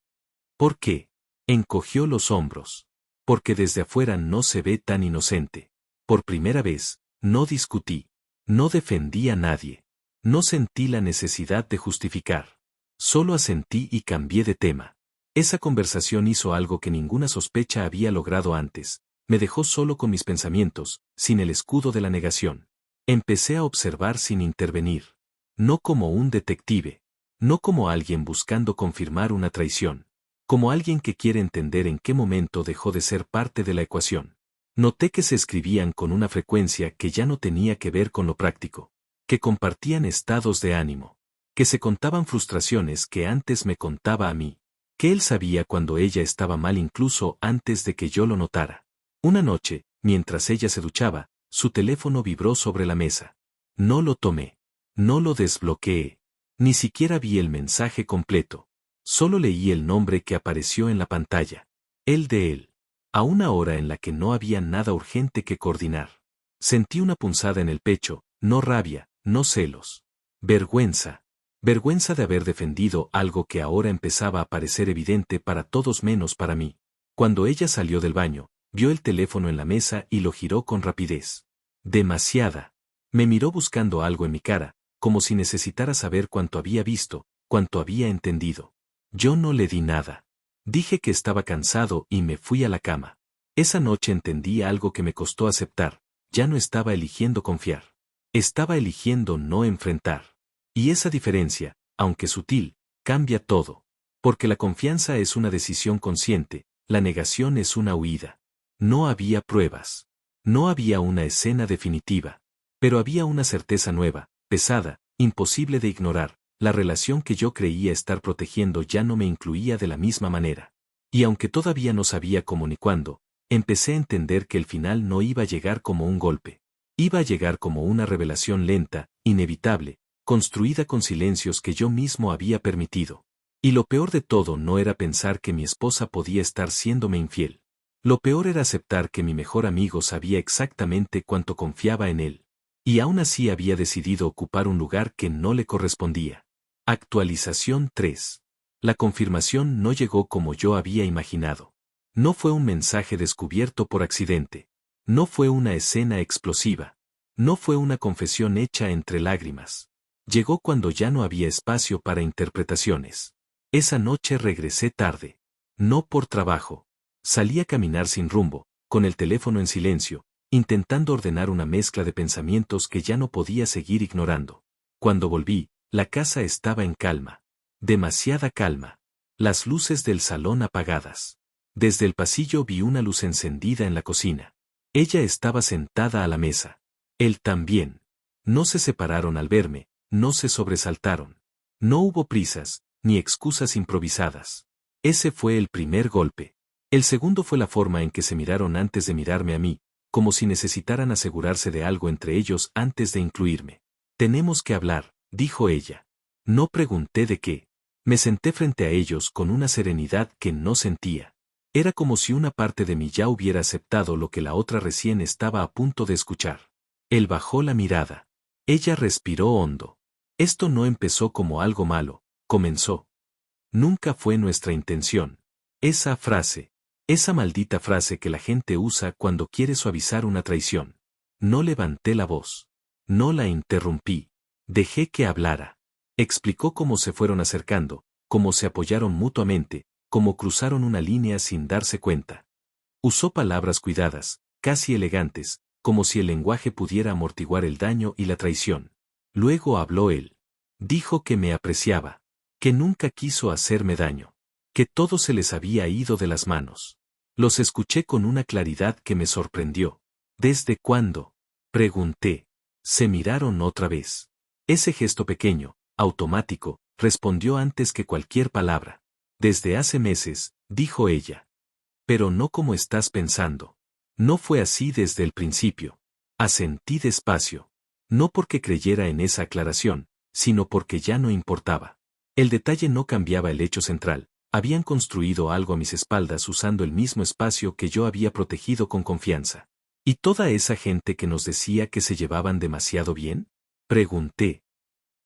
[SPEAKER 2] ¿Por qué? Encogió los hombros. Porque desde afuera no se ve tan inocente. Por primera vez, no discutí. No defendí a nadie. No sentí la necesidad de justificar. Solo asentí y cambié de tema. Esa conversación hizo algo que ninguna sospecha había logrado antes. Me dejó solo con mis pensamientos, sin el escudo de la negación. Empecé a observar sin intervenir. No como un detective. No como alguien buscando confirmar una traición. Como alguien que quiere entender en qué momento dejó de ser parte de la ecuación. Noté que se escribían con una frecuencia que ya no tenía que ver con lo práctico. Que compartían estados de ánimo. Que se contaban frustraciones que antes me contaba a mí. Que él sabía cuando ella estaba mal incluso antes de que yo lo notara. Una noche, mientras ella se duchaba, su teléfono vibró sobre la mesa. No lo tomé. No lo desbloqueé. Ni siquiera vi el mensaje completo. Solo leí el nombre que apareció en la pantalla. El de él. A una hora en la que no había nada urgente que coordinar. Sentí una punzada en el pecho, no rabia, no celos. Vergüenza. Vergüenza de haber defendido algo que ahora empezaba a parecer evidente para todos menos para mí. Cuando ella salió del baño, vio el teléfono en la mesa y lo giró con rapidez. Demasiada. Me miró buscando algo en mi cara, como si necesitara saber cuánto había visto, cuánto había entendido. Yo no le di nada. Dije que estaba cansado y me fui a la cama. Esa noche entendí algo que me costó aceptar. Ya no estaba eligiendo confiar. Estaba eligiendo no enfrentar. Y esa diferencia, aunque sutil, cambia todo. Porque la confianza es una decisión consciente, la negación es una huida. No había pruebas. No había una escena definitiva. Pero había una certeza nueva, pesada, imposible de ignorar. La relación que yo creía estar protegiendo ya no me incluía de la misma manera. Y aunque todavía no sabía cómo ni cuándo, empecé a entender que el final no iba a llegar como un golpe. Iba a llegar como una revelación lenta, inevitable, construida con silencios que yo mismo había permitido. Y lo peor de todo no era pensar que mi esposa podía estar siéndome infiel. Lo peor era aceptar que mi mejor amigo sabía exactamente cuánto confiaba en él. Y aún así había decidido ocupar un lugar que no le correspondía. Actualización 3. La confirmación no llegó como yo había imaginado. No fue un mensaje descubierto por accidente. No fue una escena explosiva. No fue una confesión hecha entre lágrimas. Llegó cuando ya no había espacio para interpretaciones. Esa noche regresé tarde. No por trabajo. Salí a caminar sin rumbo, con el teléfono en silencio, intentando ordenar una mezcla de pensamientos que ya no podía seguir ignorando. Cuando volví, la casa estaba en calma. Demasiada calma. Las luces del salón apagadas. Desde el pasillo vi una luz encendida en la cocina. Ella estaba sentada a la mesa. Él también. No se separaron al verme, no se sobresaltaron. No hubo prisas, ni excusas improvisadas. Ese fue el primer golpe. El segundo fue la forma en que se miraron antes de mirarme a mí, como si necesitaran asegurarse de algo entre ellos antes de incluirme. Tenemos que hablar, dijo ella. No pregunté de qué. Me senté frente a ellos con una serenidad que no sentía. Era como si una parte de mí ya hubiera aceptado lo que la otra recién estaba a punto de escuchar. Él bajó la mirada. Ella respiró hondo. Esto no empezó como algo malo, comenzó. Nunca fue nuestra intención. Esa frase. Esa maldita frase que la gente usa cuando quiere suavizar una traición. No levanté la voz. No la interrumpí. Dejé que hablara. Explicó cómo se fueron acercando, cómo se apoyaron mutuamente, cómo cruzaron una línea sin darse cuenta. Usó palabras cuidadas, casi elegantes, como si el lenguaje pudiera amortiguar el daño y la traición. Luego habló él. Dijo que me apreciaba, que nunca quiso hacerme daño, que todo se les había ido de las manos. Los escuché con una claridad que me sorprendió. ¿Desde cuándo? Pregunté. Se miraron otra vez. Ese gesto pequeño, automático, respondió antes que cualquier palabra. Desde hace meses, dijo ella. Pero no como estás pensando. No fue así desde el principio. Asentí despacio. No porque creyera en esa aclaración, sino porque ya no importaba. El detalle no cambiaba el hecho central. Habían construido algo a mis espaldas usando el mismo espacio que yo había protegido con confianza. ¿Y toda esa gente que nos decía que se llevaban demasiado bien? Pregunté.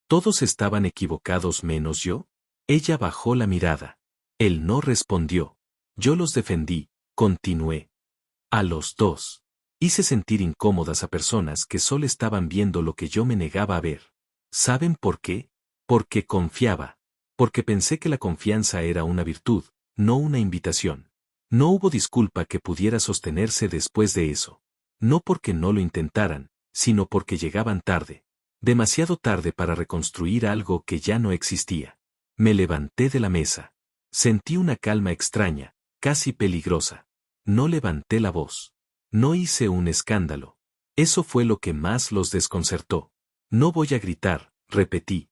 [SPEAKER 2] ¿Todos estaban equivocados menos yo? Ella bajó la mirada. Él no respondió. Yo los defendí, continué. A los dos. Hice sentir incómodas a personas que solo estaban viendo lo que yo me negaba a ver. ¿Saben por qué? Porque confiaba. Porque pensé que la confianza era una virtud, no una invitación. No hubo disculpa que pudiera sostenerse después de eso. No porque no lo intentaran, sino porque llegaban tarde. Demasiado tarde para reconstruir algo que ya no existía. Me levanté de la mesa. Sentí una calma extraña, casi peligrosa. No levanté la voz. No hice un escándalo. Eso fue lo que más los desconcertó. No voy a gritar, repetí.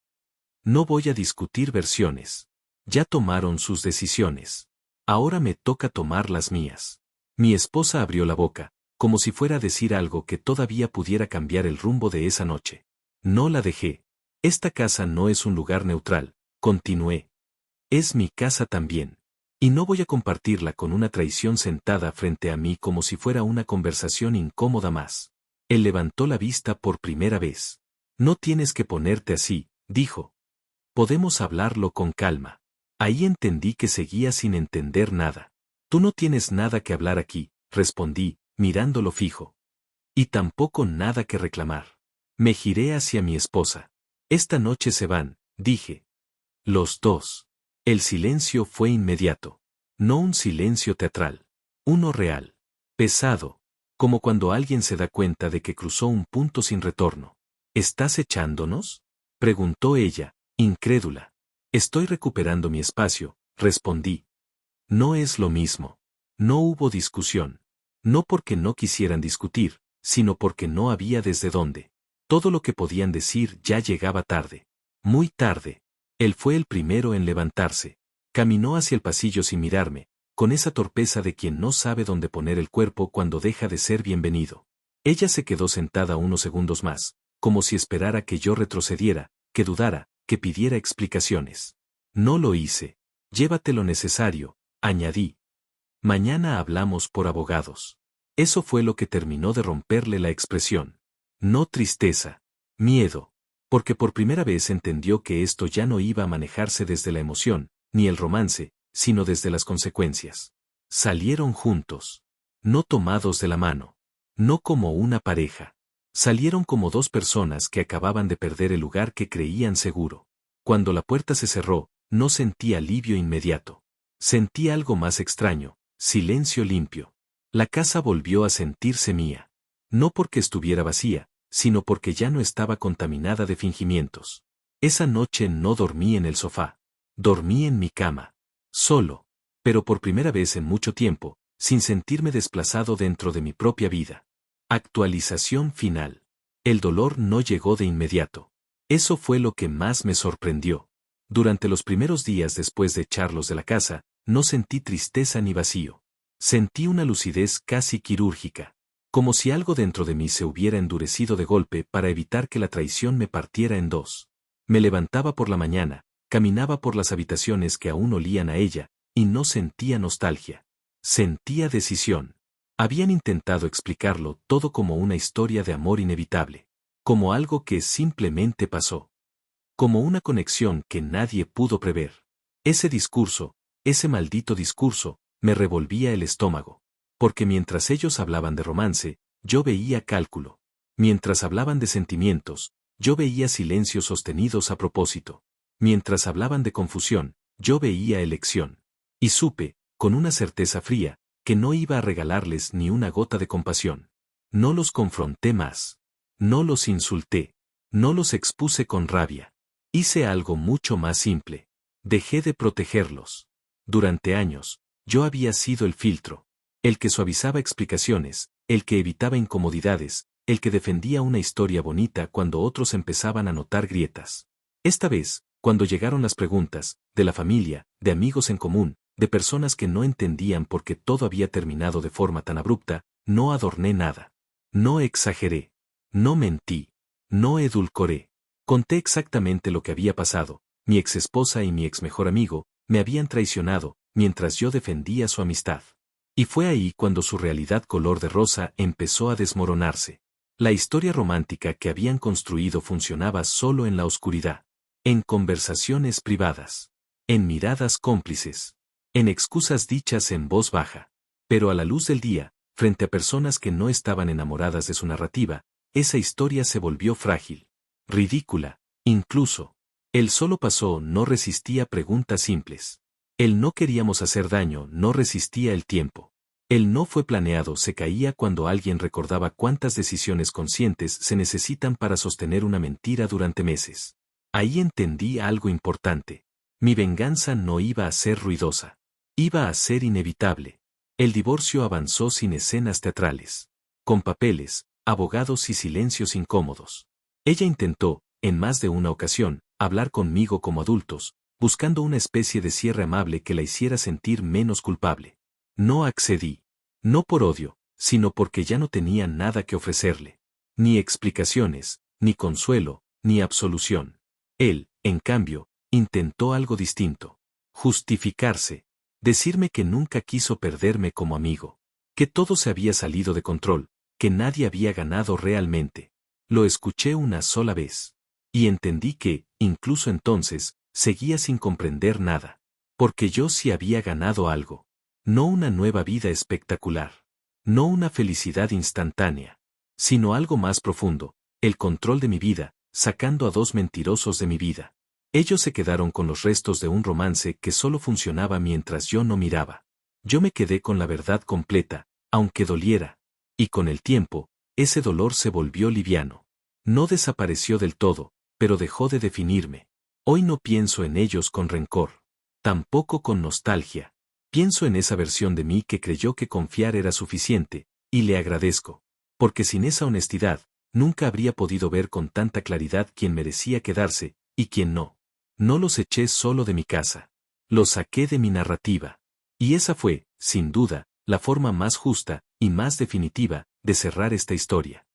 [SPEAKER 2] No voy a discutir versiones. Ya tomaron sus decisiones. Ahora me toca tomar las mías. Mi esposa abrió la boca, como si fuera a decir algo que todavía pudiera cambiar el rumbo de esa noche. No la dejé. Esta casa no es un lugar neutral, continué. Es mi casa también. Y no voy a compartirla con una traición sentada frente a mí como si fuera una conversación incómoda más. Él levantó la vista por primera vez. No tienes que ponerte así, dijo. Podemos hablarlo con calma. Ahí entendí que seguía sin entender nada. Tú no tienes nada que hablar aquí, respondí, mirándolo fijo. Y tampoco nada que reclamar. Me giré hacia mi esposa. Esta noche se van, dije. Los dos. El silencio fue inmediato. No un silencio teatral. Uno real. Pesado. Como cuando alguien se da cuenta de que cruzó un punto sin retorno. ¿Estás echándonos? Preguntó ella, incrédula. Estoy recuperando mi espacio, respondí. No es lo mismo. No hubo discusión. No porque no quisieran discutir, sino porque no había desde dónde. Todo lo que podían decir ya llegaba tarde. Muy tarde. Él fue el primero en levantarse. Caminó hacia el pasillo sin mirarme, con esa torpeza de quien no sabe dónde poner el cuerpo cuando deja de ser bienvenido. Ella se quedó sentada unos segundos más, como si esperara que yo retrocediera, que dudara, que pidiera explicaciones. No lo hice. Llévate lo necesario, añadí. Mañana hablamos por abogados. Eso fue lo que terminó de romperle la expresión. No tristeza, miedo. Porque por primera vez entendió que esto ya no iba a manejarse desde la emoción, ni el romance, sino desde las consecuencias. Salieron juntos. No tomados de la mano. No como una pareja. Salieron como dos personas que acababan de perder el lugar que creían seguro. Cuando la puerta se cerró, no sentí alivio inmediato. Sentí algo más extraño, silencio limpio. La casa volvió a sentirse mía. No porque estuviera vacía, sino porque ya no estaba contaminada de fingimientos. Esa noche no dormí en el sofá. Dormí en mi cama. Solo. Pero por primera vez en mucho tiempo, sin sentirme desplazado dentro de mi propia vida. Actualización final. El dolor no llegó de inmediato. Eso fue lo que más me sorprendió. Durante los primeros días después de echarlos de la casa, no sentí tristeza ni vacío. Sentí una lucidez casi quirúrgica, como si algo dentro de mí se hubiera endurecido de golpe para evitar que la traición me partiera en dos. Me levantaba por la mañana, caminaba por las habitaciones que aún olían a ella, y no sentía nostalgia. Sentía decisión. Habían intentado explicarlo todo como una historia de amor inevitable, como algo que simplemente pasó, como una conexión que nadie pudo prever. Ese discurso, ese maldito discurso, me revolvía el estómago, porque mientras ellos hablaban de romance, yo veía cálculo. Mientras hablaban de sentimientos, yo veía silencios sostenidos a propósito. Mientras hablaban de confusión, yo veía elección. Y supe, con una certeza fría, que no iba a regalarles ni una gota de compasión. No los confronté más. No los insulté. No los expuse con rabia. Hice algo mucho más simple. Dejé de protegerlos. Durante años, yo había sido el filtro. El que suavizaba explicaciones, el que evitaba incomodidades, el que defendía una historia bonita cuando otros empezaban a notar grietas. Esta vez, cuando llegaron las preguntas, de la familia, de amigos en común, de personas que no entendían por qué todo había terminado de forma tan abrupta, no adorné nada. No exageré. No mentí. No edulcoré. Conté exactamente lo que había pasado. Mi exesposa y mi ex mejor amigo me habían traicionado, mientras yo defendía su amistad. Y fue ahí cuando su realidad color de rosa empezó a desmoronarse. La historia romántica que habían construido funcionaba solo en la oscuridad. En conversaciones privadas. En miradas cómplices. En excusas dichas en voz baja. Pero a la luz del día, frente a personas que no estaban enamoradas de su narrativa, esa historia se volvió frágil. Ridícula, incluso. El solo pasó no resistía preguntas simples. El no queríamos hacer daño no resistía el tiempo. El no fue planeado se caía cuando alguien recordaba cuántas decisiones conscientes se necesitan para sostener una mentira durante meses. Ahí entendí algo importante. Mi venganza no iba a ser ruidosa. Iba a ser inevitable. El divorcio avanzó sin escenas teatrales. Con papeles, abogados y silencios incómodos. Ella intentó, en más de una ocasión, hablar conmigo como adultos, buscando una especie de cierre amable que la hiciera sentir menos culpable. No accedí. No por odio, sino porque ya no tenía nada que ofrecerle. Ni explicaciones, ni consuelo, ni absolución. Él, en cambio, intentó algo distinto. Justificarse. Decirme que nunca quiso perderme como amigo. Que todo se había salido de control, que nadie había ganado realmente. Lo escuché una sola vez. Y entendí que, incluso entonces, seguía sin comprender nada. Porque yo sí había ganado algo. No una nueva vida espectacular. No una felicidad instantánea. Sino algo más profundo, el control de mi vida, sacando a dos mentirosos de mi vida. Ellos se quedaron con los restos de un romance que solo funcionaba mientras yo no miraba. Yo me quedé con la verdad completa, aunque doliera. Y con el tiempo, ese dolor se volvió liviano. No desapareció del todo, pero dejó de definirme. Hoy no pienso en ellos con rencor. Tampoco con nostalgia. Pienso en esa versión de mí que creyó que confiar era suficiente, y le agradezco. Porque sin esa honestidad, nunca habría podido ver con tanta claridad quién merecía quedarse, y quién no. No los eché solo de mi casa. Los saqué de mi narrativa. Y esa fue, sin duda, la forma más justa, y más definitiva, de cerrar esta historia.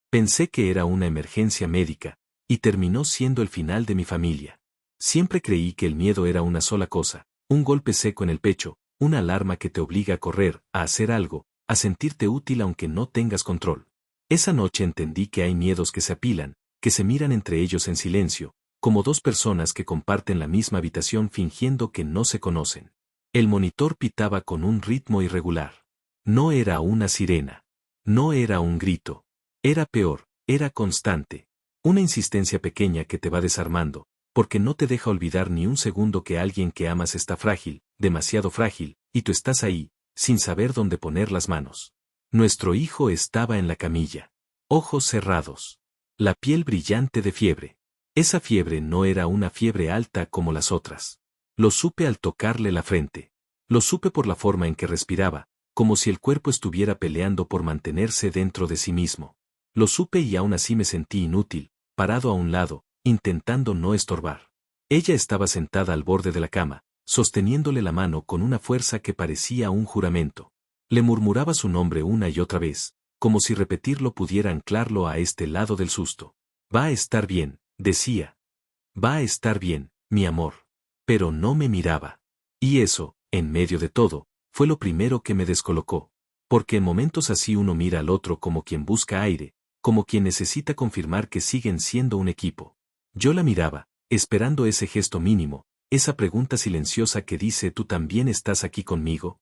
[SPEAKER 2] Pensé que era una emergencia médica, y terminó siendo el final de mi familia. Siempre creí que el miedo era una sola cosa, un golpe seco en el pecho, una alarma que te obliga a correr, a hacer algo, a sentirte útil aunque no tengas control. Esa noche entendí que hay miedos que se apilan, que se miran entre ellos en silencio, como dos personas que comparten la misma habitación fingiendo que no se conocen. El monitor pitaba con un ritmo irregular. No era una sirena. No era un grito. Era peor, era constante. Una insistencia pequeña que te va desarmando, porque no te deja olvidar ni un segundo que alguien que amas está frágil, demasiado frágil, y tú estás ahí, sin saber dónde poner las manos. Nuestro hijo estaba en la camilla. Ojos cerrados. La piel brillante de fiebre. Esa fiebre no era una fiebre alta como las otras. Lo supe al tocarle la frente. Lo supe por la forma en que respiraba, como si el cuerpo estuviera peleando por mantenerse dentro de sí mismo. Lo supe y aún así me sentí inútil, parado a un lado, intentando no estorbar. Ella estaba sentada al borde de la cama, sosteniéndole la mano con una fuerza que parecía un juramento. Le murmuraba su nombre una y otra vez, como si repetirlo pudiera anclarlo a este lado del susto. Va a estar bien, decía. Va a estar bien, mi amor. Pero no me miraba. Y eso, en medio de todo, fue lo primero que me descolocó. Porque en momentos así uno mira al otro como quien busca aire, como quien necesita confirmar que siguen siendo un equipo. Yo la miraba, esperando ese gesto mínimo, esa pregunta silenciosa que dice ¿tú también estás aquí conmigo?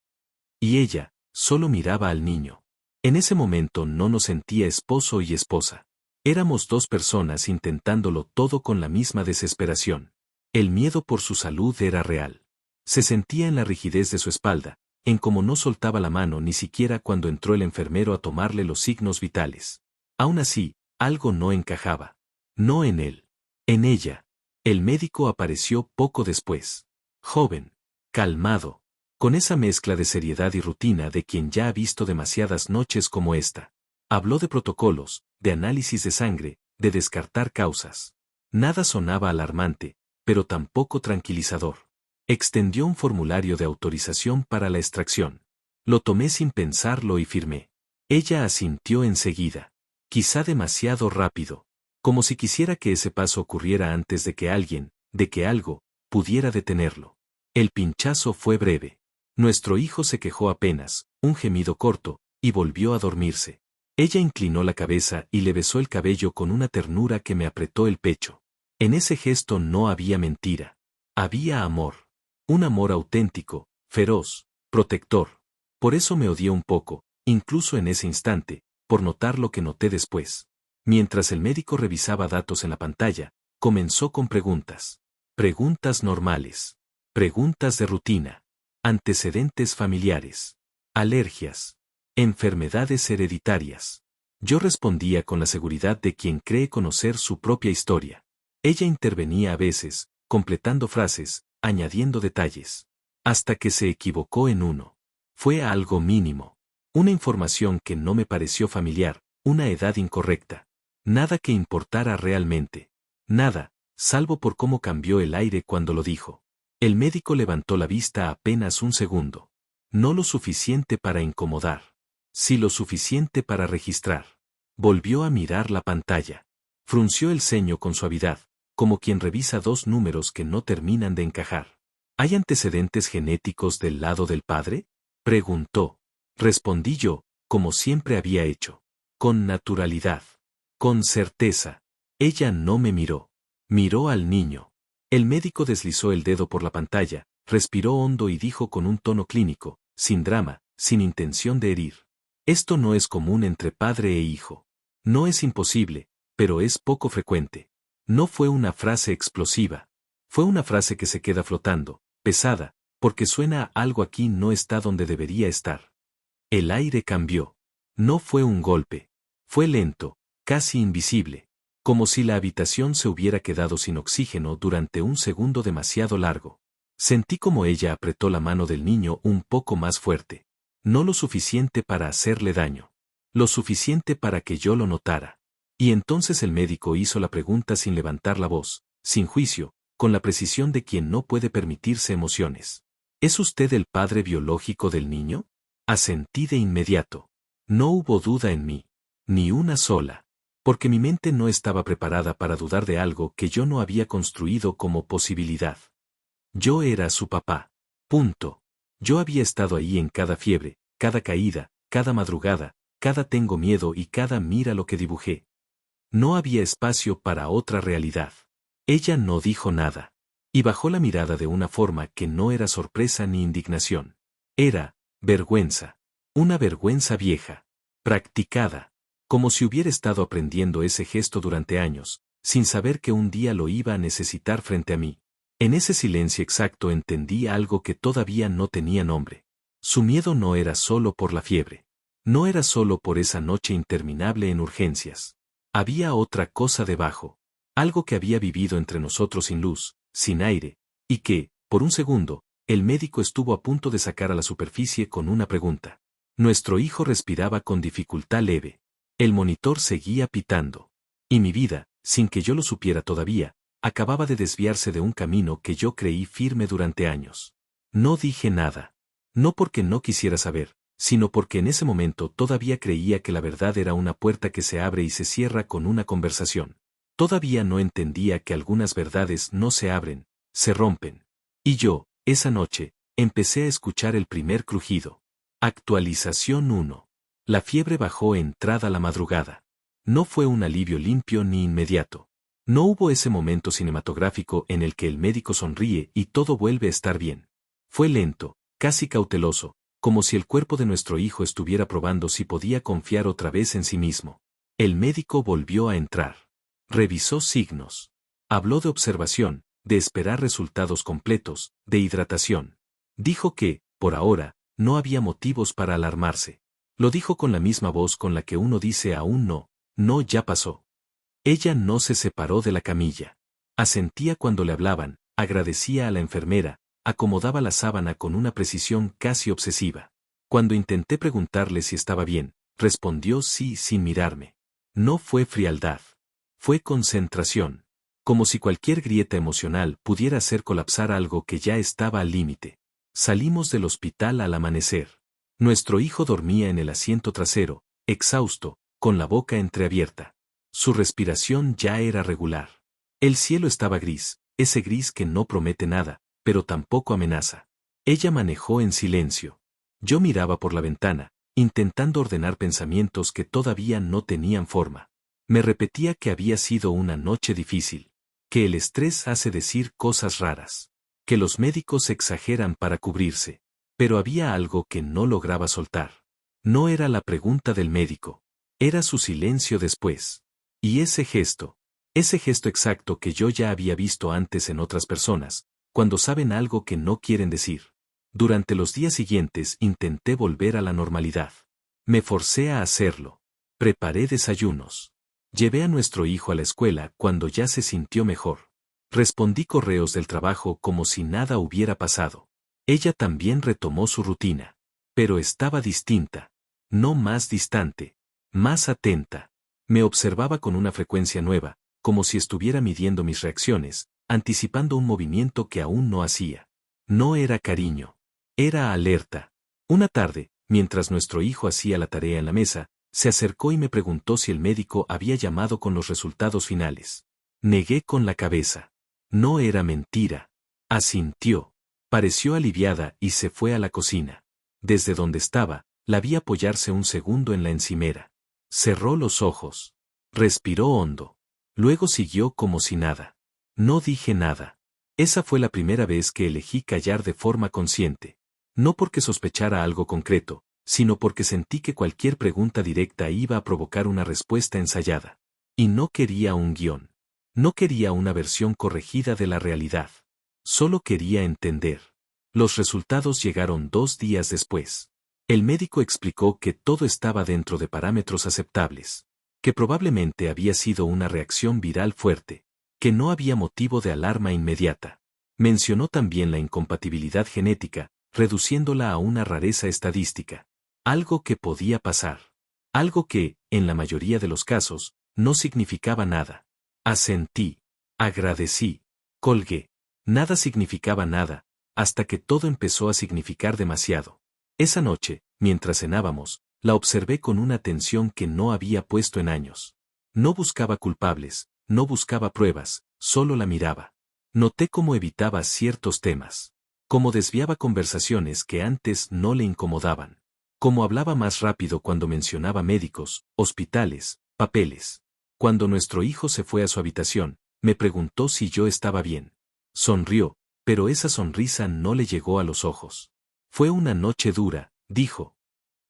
[SPEAKER 2] Y ella, solo miraba al niño. En ese momento no nos sentía esposo y esposa. Éramos dos personas intentándolo todo con la misma desesperación. El miedo por su salud era real. Se sentía en la rigidez de su espalda, en cómo no soltaba la mano ni siquiera cuando entró el enfermero a tomarle los signos vitales. Aún así, algo no encajaba. No en él. En ella. El médico apareció poco después. Joven. Calmado. Con esa mezcla de seriedad y rutina de quien ya ha visto demasiadas noches como esta. Habló de protocolos, de análisis de sangre, de descartar causas. Nada sonaba alarmante, pero tampoco tranquilizador. Extendió un formulario de autorización para la extracción. Lo tomé sin pensarlo y firmé. Ella asintió enseguida. Quizá demasiado rápido. Como si quisiera que ese paso ocurriera antes de que alguien, de que algo, pudiera detenerlo. El pinchazo fue breve. Nuestro hijo se quejó apenas, un gemido corto, y volvió a dormirse. Ella inclinó la cabeza y le besó el cabello con una ternura que me apretó el pecho. En ese gesto no había mentira. Había amor. Un amor auténtico, feroz, protector. Por eso me odié un poco, incluso en ese instante, por notar lo que noté después. Mientras el médico revisaba datos en la pantalla, comenzó con preguntas. Preguntas normales. Preguntas de rutina. Antecedentes familiares. Alergias. Enfermedades hereditarias. Yo respondía con la seguridad de quien cree conocer su propia historia. Ella intervenía a veces, completando frases, añadiendo detalles. Hasta que se equivocó en uno. Fue algo mínimo. Una información que no me pareció familiar, una edad incorrecta. Nada que importara realmente. Nada, salvo por cómo cambió el aire cuando lo dijo. El médico levantó la vista apenas un segundo. No lo suficiente para incomodar. Sí lo suficiente para registrar. Volvió a mirar la pantalla. Frunció el ceño con suavidad, como quien revisa dos números que no terminan de encajar. ¿Hay antecedentes genéticos del lado del padre? Preguntó. Respondí yo, como siempre había hecho. Con naturalidad. Con certeza. Ella no me miró. Miró al niño. El médico deslizó el dedo por la pantalla, respiró hondo y dijo con un tono clínico, sin drama, sin intención de herir. Esto no es común entre padre e hijo. No es imposible, pero es poco frecuente. No fue una frase explosiva. Fue una frase que se queda flotando, pesada, porque suena a algo aquí no está donde debería estar. El aire cambió. No fue un golpe. Fue lento, casi invisible. Como si la habitación se hubiera quedado sin oxígeno durante un segundo demasiado largo. Sentí como ella apretó la mano del niño un poco más fuerte. No lo suficiente para hacerle daño. Lo suficiente para que yo lo notara. Y entonces el médico hizo la pregunta sin levantar la voz, sin juicio, con la precisión de quien no puede permitirse emociones. ¿Es usted el padre biológico del niño? Asentí de inmediato. No hubo duda en mí. Ni una sola. Porque mi mente no estaba preparada para dudar de algo que yo no había construido como posibilidad. Yo era su papá. Punto. Yo había estado ahí en cada fiebre, cada caída, cada madrugada, cada tengo miedo y cada mira lo que dibujé. No había espacio para otra realidad. Ella no dijo nada. Y bajó la mirada de una forma que no era sorpresa ni indignación. Era vergüenza. Una vergüenza vieja. Practicada. Como si hubiera estado aprendiendo ese gesto durante años, sin saber que un día lo iba a necesitar frente a mí. En ese silencio exacto entendí algo que todavía no tenía nombre. Su miedo no era solo por la fiebre. No era solo por esa noche interminable en urgencias. Había otra cosa debajo. Algo que había vivido entre nosotros sin luz, sin aire, y que, por un segundo, el médico estuvo a punto de sacar a la superficie con una pregunta. Nuestro hijo respiraba con dificultad leve. El monitor seguía pitando. Y mi vida, sin que yo lo supiera todavía, acababa de desviarse de un camino que yo creí firme durante años. No dije nada. No porque no quisiera saber, sino porque en ese momento todavía creía que la verdad era una puerta que se abre y se cierra con una conversación. Todavía no entendía que algunas verdades no se abren, se rompen. Y yo, esa noche, empecé a escuchar el primer crujido. Actualización 1. La fiebre bajó entrada la madrugada. No fue un alivio limpio ni inmediato. No hubo ese momento cinematográfico en el que el médico sonríe y todo vuelve a estar bien. Fue lento, casi cauteloso, como si el cuerpo de nuestro hijo estuviera probando si podía confiar otra vez en sí mismo. El médico volvió a entrar. Revisó signos. Habló de observación, de esperar resultados completos, de hidratación. Dijo que, por ahora, no había motivos para alarmarse. Lo dijo con la misma voz con la que uno dice aún no, no ya pasó. Ella no se separó de la camilla. Asentía cuando le hablaban, agradecía a la enfermera, acomodaba la sábana con una precisión casi obsesiva. Cuando intenté preguntarle si estaba bien, respondió sí sin mirarme. No fue frialdad. Fue concentración. Como si cualquier grieta emocional pudiera hacer colapsar algo que ya estaba al límite. Salimos del hospital al amanecer. Nuestro hijo dormía en el asiento trasero, exhausto, con la boca entreabierta. Su respiración ya era regular. El cielo estaba gris, ese gris que no promete nada, pero tampoco amenaza. Ella manejó en silencio. Yo miraba por la ventana, intentando ordenar pensamientos que todavía no tenían forma. Me repetía que había sido una noche difícil, que el estrés hace decir cosas raras, que los médicos exageran para cubrirse, pero había algo que no lograba soltar. No era la pregunta del médico, era su silencio después. Y ese gesto exacto que yo ya había visto antes en otras personas, cuando saben algo que no quieren decir. Durante los días siguientes intenté volver a la normalidad. Me forcé a hacerlo. Preparé desayunos. Llevé a nuestro hijo a la escuela cuando ya se sintió mejor. Respondí correos del trabajo como si nada hubiera pasado. Ella también retomó su rutina. Pero estaba distinta. No más distante. Más atenta. Me observaba con una frecuencia nueva, como si estuviera midiendo mis reacciones, anticipando un movimiento que aún no hacía. No era cariño. Era alerta. Una tarde, mientras nuestro hijo hacía la tarea en la mesa, se acercó y me preguntó si el médico había llamado con los resultados finales. Negué con la cabeza. No era mentira. Asintió. Pareció aliviada y se fue a la cocina. Desde donde estaba, la vi apoyarse un segundo en la encimera. Cerró los ojos. Respiró hondo. Luego siguió como si nada. No dije nada. Esa fue la primera vez que elegí callar de forma consciente. No porque sospechara algo concreto, sino porque sentí que cualquier pregunta directa iba a provocar una respuesta ensayada. Y no quería un guión. No quería una versión corregida de la realidad. Solo quería entender. Los resultados llegaron 2 días después. El médico explicó que todo estaba dentro de parámetros aceptables, que probablemente había sido una reacción viral fuerte, que no había motivo de alarma inmediata. Mencionó también la incompatibilidad genética, reduciéndola a una rareza estadística. Algo que podía pasar. Algo que, en la mayoría de los casos, no significaba nada. Asentí. Agradecí. Colgué. Nada significaba nada, hasta que todo empezó a significar demasiado. Esa noche, mientras cenábamos, la observé con una atención que no había puesto en años. No buscaba culpables, no buscaba pruebas, solo la miraba. Noté cómo evitaba ciertos temas. Cómo desviaba conversaciones que antes no le incomodaban. Cómo hablaba más rápido cuando mencionaba médicos, hospitales, papeles. Cuando nuestro hijo se fue a su habitación, me preguntó si yo estaba bien. Sonrió, pero esa sonrisa no le llegó a los ojos. Fue una noche dura, dijo.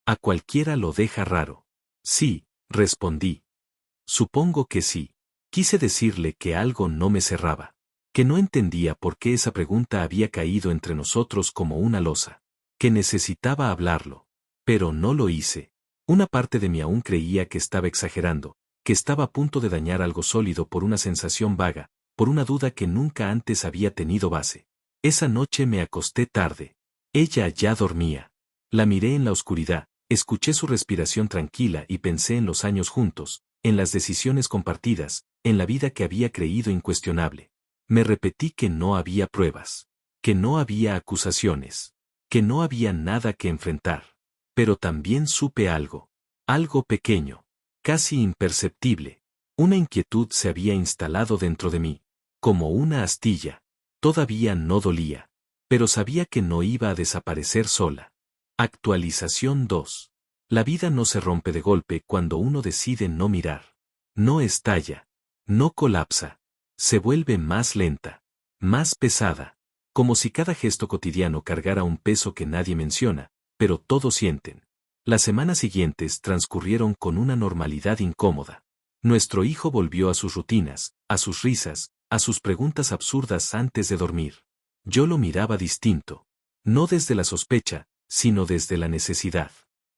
[SPEAKER 2] A cualquiera lo deja raro. Sí, respondí. Supongo que sí. Quise decirle que algo no me cerraba. Que no entendía por qué esa pregunta había caído entre nosotros como una losa. Que necesitaba hablarlo. Pero no lo hice. Una parte de mí aún creía que estaba exagerando, que estaba a punto de dañar algo sólido por una sensación vaga, por una duda que nunca antes había tenido base. Esa noche me acosté tarde. Ella ya dormía. La miré en la oscuridad, escuché su respiración tranquila y pensé en los años juntos, en las decisiones compartidas, en la vida que había creído incuestionable. Me repetí que no había pruebas. que no había acusaciones, que no había nada que enfrentar. Pero también supe algo pequeño, casi imperceptible. Una inquietud se había instalado dentro de mí, como una astilla. Todavía no dolía, pero sabía que no iba a desaparecer sola. Actualización 2. La vida no se rompe de golpe cuando uno decide no mirar. No estalla, no colapsa, se vuelve más lenta, más pesada, como si cada gesto cotidiano cargara un peso que nadie menciona, pero todos sienten. Las semanas siguientes transcurrieron con una normalidad incómoda. Nuestro hijo volvió a sus rutinas, a sus risas, a sus preguntas absurdas antes de dormir. Yo lo miraba distinto. No desde la sospecha, sino desde la necesidad.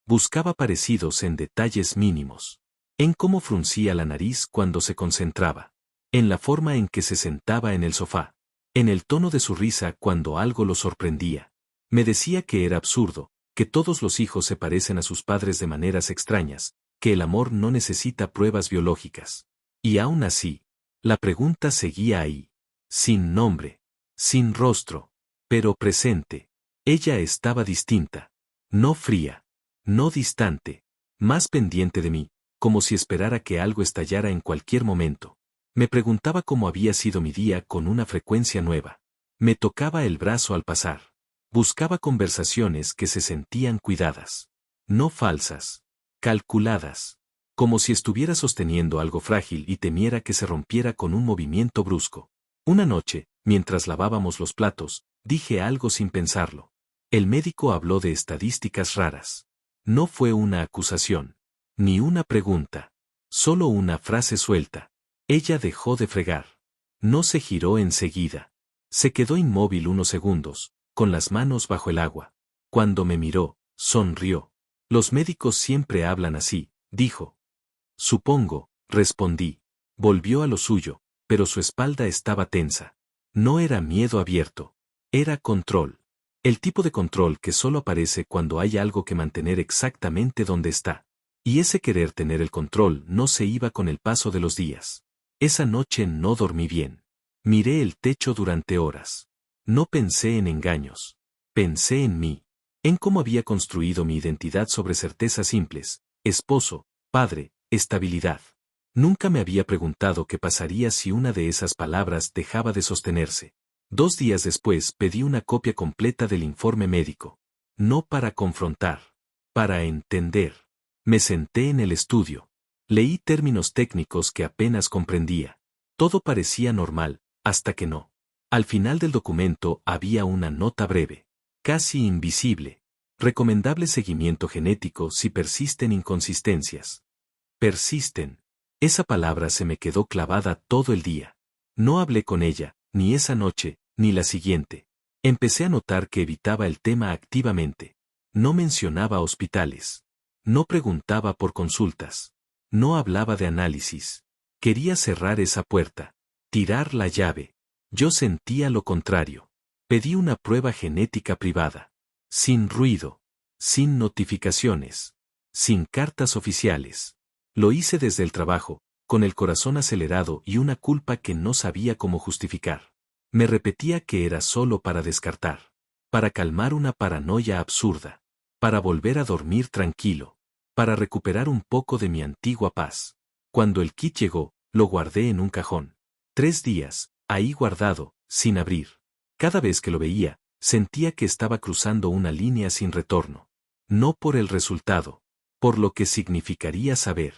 [SPEAKER 2] Buscaba parecidos en detalles mínimos. En cómo fruncía la nariz cuando se concentraba. En la forma en que se sentaba en el sofá. En el tono de su risa cuando algo lo sorprendía. Me decía que era absurdo, que todos los hijos se parecen a sus padres de maneras extrañas, que el amor no necesita pruebas biológicas. Y aún así, la pregunta seguía ahí. Sin nombre. Sin rostro. Pero presente. Ella estaba distinta. No fría. No distante. Más pendiente de mí, como si esperara que algo estallara en cualquier momento. Me preguntaba cómo había sido mi día con una frecuencia nueva. Me tocaba el brazo al pasar. Buscaba conversaciones que se sentían cuidadas. No falsas. Calculadas. Como si estuviera sosteniendo algo frágil y temiera que se rompiera con un movimiento brusco. Una noche, mientras lavábamos los platos, dije algo sin pensarlo. El médico habló de estadísticas raras. No fue una acusación. Ni una pregunta. Solo una frase suelta. Ella dejó de fregar. No se giró enseguida. Se quedó inmóvil unos segundos, con las manos bajo el agua. Cuando me miró, sonrió. Los médicos siempre hablan así, dijo. Supongo, respondí. Volvió a lo suyo, pero su espalda estaba tensa. No era miedo abierto. Era control. El tipo de control que solo aparece cuando hay algo que mantener exactamente donde está. Y ese querer tener el control no se iba con el paso de los días. Esa noche no dormí bien. Miré el techo durante horas. No pensé en engaños. Pensé en mí. En cómo había construido mi identidad sobre certezas simples. Esposo, padre, estabilidad. Nunca me había preguntado qué pasaría si una de esas palabras dejaba de sostenerse. 2 días después pedí una copia completa del informe médico. No para confrontar. Para entender. Me senté en el estudio. Leí términos técnicos que apenas comprendía. Todo parecía normal, hasta que no. Al final del documento había una nota breve. Casi invisible. Recomendable seguimiento genético si persisten inconsistencias. Persisten. Esa palabra se me quedó clavada todo el día. No hablé con ella, ni esa noche, ni la siguiente. Empecé a notar que evitaba el tema activamente. No mencionaba hospitales. No preguntaba por consultas. No hablaba de análisis. Quería cerrar esa puerta. Tirar la llave. Yo sentía lo contrario. Pedí una prueba genética privada. Sin ruido. Sin notificaciones. Sin cartas oficiales. Lo hice desde el trabajo, con el corazón acelerado y una culpa que no sabía cómo justificar. Me repetía que era solo para descartar. Para calmar una paranoia absurda. Para volver a dormir tranquilo. Para recuperar un poco de mi antigua paz. Cuando el kit llegó, lo guardé en un cajón. 3 días, ahí guardado, sin abrir. Cada vez que lo veía, sentía que estaba cruzando una línea sin retorno. No por el resultado, por lo que significaría saber.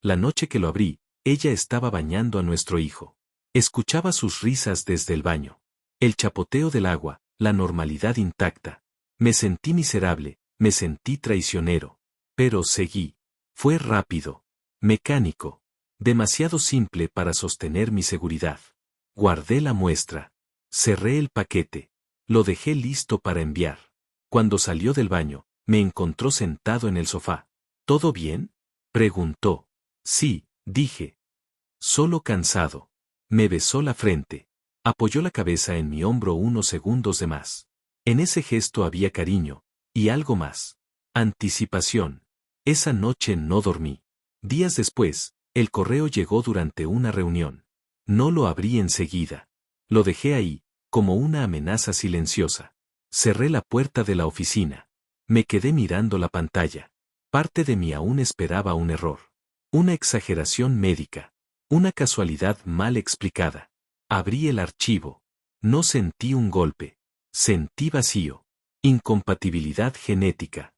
[SPEAKER 2] La noche que lo abrí, ella estaba bañando a nuestro hijo. Escuchaba sus risas desde el baño. El chapoteo del agua, la normalidad intacta. Me sentí miserable, me sentí traicionero. Pero seguí. Fue rápido. Mecánico. Demasiado simple para sostener mi seguridad. Guardé la muestra. Cerré el paquete. Lo dejé listo para enviar. Cuando salió del baño, me encontró sentado en el sofá. ¿Todo bien?, preguntó. Sí, dije. Solo cansado. Me besó la frente. Apoyó la cabeza en mi hombro unos segundos de más. En ese gesto había cariño, y algo más. Anticipación. Esa noche no dormí. Días después, el correo llegó durante una reunión. No lo abrí enseguida. Lo dejé ahí, como una amenaza silenciosa. Cerré la puerta de la oficina. Me quedé mirando la pantalla. Parte de mí aún esperaba un error. Una exageración médica. Una casualidad mal explicada. Abrí el archivo. No sentí un golpe. Sentí vacío. Incompatibilidad genética.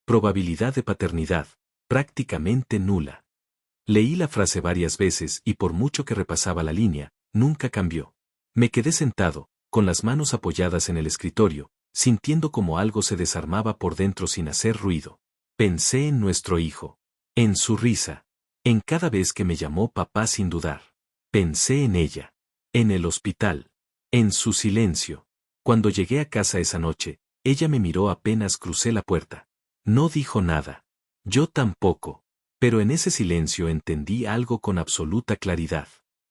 [SPEAKER 2] Probabilidad de paternidad, prácticamente nula. Leí la frase varias veces y por mucho que repasaba la línea, nunca cambió. Me quedé sentado, con las manos apoyadas en el escritorio, sintiendo como algo se desarmaba por dentro sin hacer ruido. Pensé en nuestro hijo. En su risa. En cada vez que me llamó papá sin dudar. Pensé en ella. En el hospital. En su silencio. Cuando llegué a casa esa noche, ella me miró apenas crucé la puerta. No dijo nada. Yo tampoco. Pero en ese silencio entendí algo con absoluta claridad.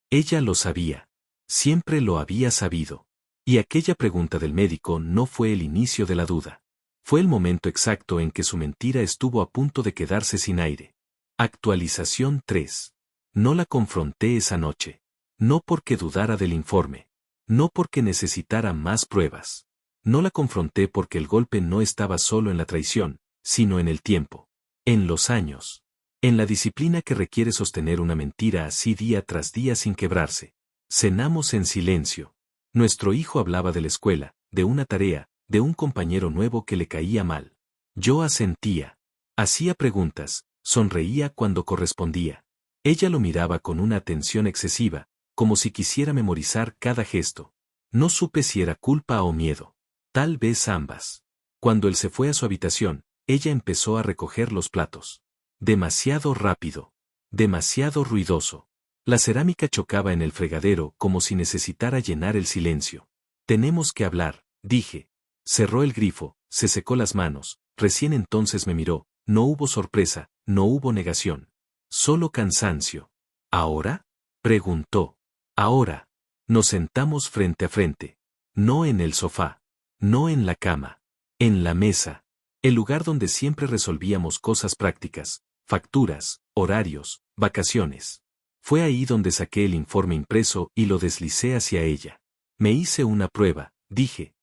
[SPEAKER 2] Ella lo sabía. Siempre lo había sabido. Y aquella pregunta del médico no fue el inicio de la duda. Fue el momento exacto en que su mentira estuvo a punto de quedarse sin aire. Actualización 3. No la confronté esa noche. No porque dudara del informe. No porque necesitara más pruebas. No la confronté porque el golpe no estaba solo en la traición, sino en el tiempo. En los años. En la disciplina que requiere sostener una mentira así día tras día sin quebrarse. Cenamos en silencio. Nuestro hijo hablaba de la escuela, de una tarea, de un compañero nuevo que le caía mal. Yo asentía. Hacía preguntas, sonreía cuando correspondía. Ella lo miraba con una atención excesiva, como si quisiera memorizar cada gesto. No supe si era culpa o miedo. Tal vez ambas. Cuando él se fue a su habitación, ella empezó a recoger los platos. Demasiado rápido. Demasiado ruidoso. La cerámica chocaba en el fregadero como si necesitara llenar el silencio. Tenemos que hablar, dije. Cerró el grifo, se secó las manos, recién entonces me miró, no hubo sorpresa, no hubo negación. Solo cansancio. ¿Ahora? Preguntó. Ahora. Nos sentamos frente a frente. No en el sofá. No en la cama. En la mesa. El lugar donde siempre resolvíamos cosas prácticas. Facturas, horarios, vacaciones. Fue ahí donde saqué el informe impreso y lo deslicé hacia ella. Me hice una prueba, dije.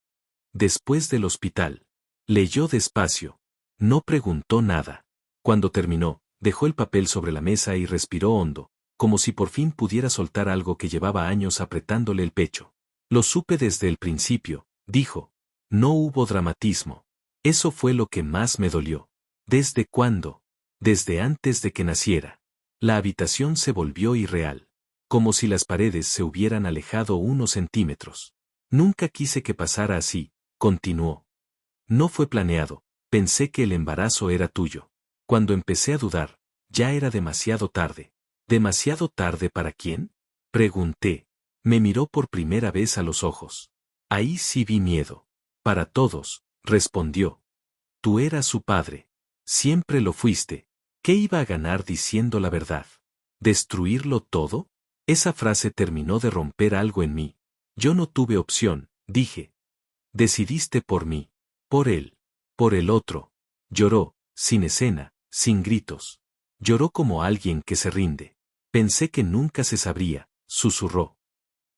[SPEAKER 2] Después del hospital. Leyó despacio. No preguntó nada. Cuando terminó, dejó el papel sobre la mesa y respiró hondo, como si por fin pudiera soltar algo que llevaba años apretándole el pecho. Lo supe desde el principio, dijo. No hubo dramatismo. Eso fue lo que más me dolió. ¿Desde cuándo? Desde antes de que naciera. La habitación se volvió irreal. Como si las paredes se hubieran alejado unos centímetros. Nunca quise que pasara así, continuó. No fue planeado, pensé que el embarazo era tuyo. Cuando empecé a dudar, ya era demasiado tarde. ¿Demasiado tarde para quién? Pregunté. Me miró por primera vez a los ojos. Ahí sí vi miedo. Para todos, respondió. Tú eras su padre. Siempre lo fuiste. ¿Qué iba a ganar diciendo la verdad? ¿Destruirlo todo? Esa frase terminó de romper algo en mí. Yo no tuve opción, dije. Decidiste por mí. Por él. Por el otro. Lloró, sin escena, sin gritos. Lloró como alguien que se rinde. Pensé que nunca se sabría, susurró.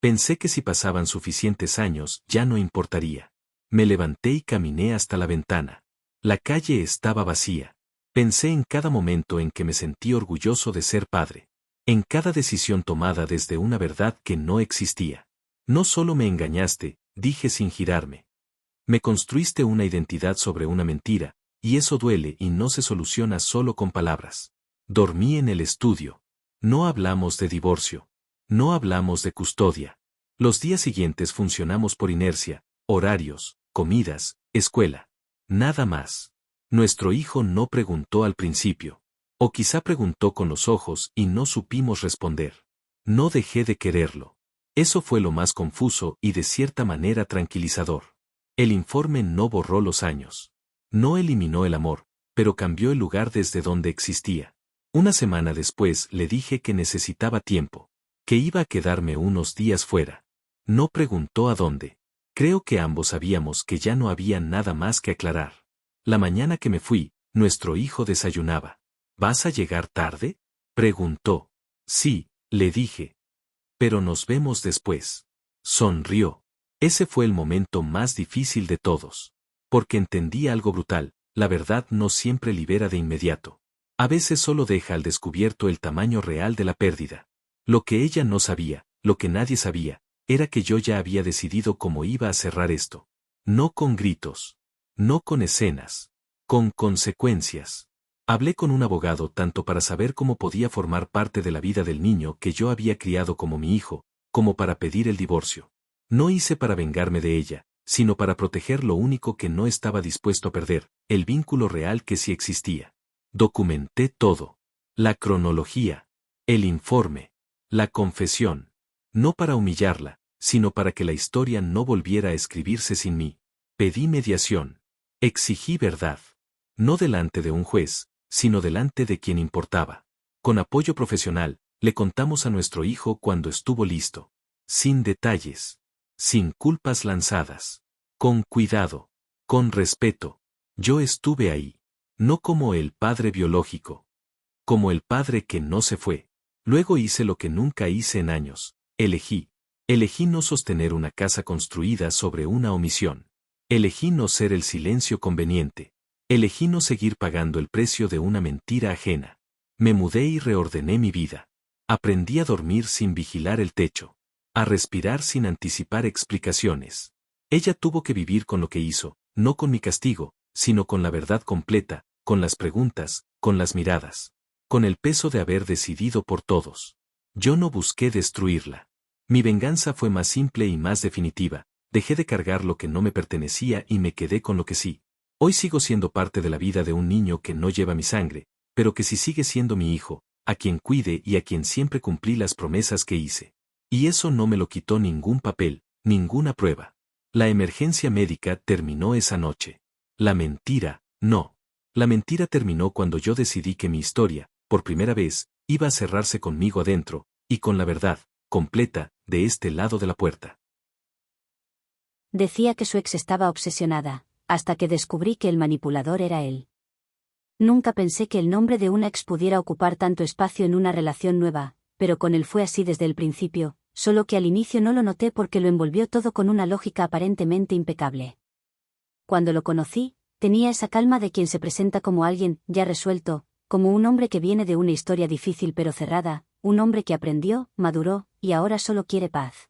[SPEAKER 2] Pensé que si pasaban suficientes años ya no importaría. Me levanté y caminé hasta la ventana. La calle estaba vacía. Pensé en cada momento en que me sentí orgulloso de ser padre. En cada decisión tomada desde una verdad que no existía. No solo me engañaste, dije sin girarme. Me construiste una identidad sobre una mentira, y eso duele y no se soluciona solo con palabras. Dormí en el estudio. No hablamos de divorcio. No hablamos de custodia. Los días siguientes funcionamos por inercia, horarios, comidas, escuela. Nada más. Nuestro hijo no preguntó al principio. O quizá preguntó con los ojos y no supimos responder. No dejé de quererlo. Eso fue lo más confuso y de cierta manera tranquilizador. El informe no borró los años. No eliminó el amor, pero cambió el lugar desde donde existía. Una semana después le dije que necesitaba tiempo, que iba a quedarme unos días fuera. No preguntó a dónde. Creo que ambos sabíamos que ya no había nada más que aclarar. La mañana que me fui, nuestro hijo desayunaba. ¿Vas a llegar tarde? Preguntó. Sí, le dije. Pero nos vemos después. Sonrió. Ese fue el momento más difícil de todos. Porque entendí algo brutal, la verdad no siempre libera de inmediato. A veces solo deja al descubierto el tamaño real de la pérdida. Lo que ella no sabía, lo que nadie sabía, era que yo ya había decidido cómo iba a cerrar esto. No con gritos. No con escenas. Con consecuencias. Hablé con un abogado tanto para saber cómo podía formar parte de la vida del niño que yo había criado como mi hijo, como para pedir el divorcio. No hice para vengarme de ella, sino para proteger lo único que no estaba dispuesto a perder, el vínculo real que sí existía. Documenté todo. La cronología. El informe. La confesión. No para humillarla, sino para que la historia no volviera a escribirse sin mí. Pedí mediación. Exigí verdad. No delante de un juez, sino delante de quien importaba. Con apoyo profesional, le contamos a nuestro hijo cuando estuvo listo. Sin detalles. Sin culpas lanzadas. Con cuidado. Con respeto. Yo estuve ahí. No como el padre biológico. Como el padre que no se fue. Luego hice lo que nunca hice en años. Elegí. Elegí no sostener una casa construida sobre una omisión. Elegí no ser el silencio conveniente. Elegí no seguir pagando el precio de una mentira ajena. Me mudé y reordené mi vida. Aprendí a dormir sin vigilar el techo. A respirar sin anticipar explicaciones. Ella tuvo que vivir con lo que hizo, no con mi castigo, sino con la verdad completa, con las preguntas, con las miradas. Con el peso de haber decidido por todos. Yo no busqué destruirla. Mi venganza fue más simple y más definitiva. Dejé de cargar lo que no me pertenecía y me quedé con lo que sí. Hoy sigo siendo parte de la vida de un niño que no lleva mi sangre, pero que sí sigue siendo mi hijo, a quien cuide y a quien siempre cumplí las promesas que hice. Y eso no me lo quitó ningún papel, ninguna prueba. La emergencia médica terminó esa noche. La mentira, no. La mentira terminó cuando yo decidí que mi historia, por primera vez, iba a cerrarse conmigo adentro, y con la verdad, completa, de este lado de la puerta.
[SPEAKER 1] Decía que su ex estaba obsesionada, hasta que descubrí que el manipulador era él. Nunca pensé que el nombre de una ex pudiera ocupar tanto espacio en una relación nueva, pero con él fue así desde el principio, solo que al inicio no lo noté porque lo envolvió todo con una lógica aparentemente impecable. Cuando lo conocí, tenía esa calma de quien se presenta como alguien ya resuelto, como un hombre que viene de una historia difícil pero cerrada, un hombre que aprendió, maduró, y ahora solo quiere paz.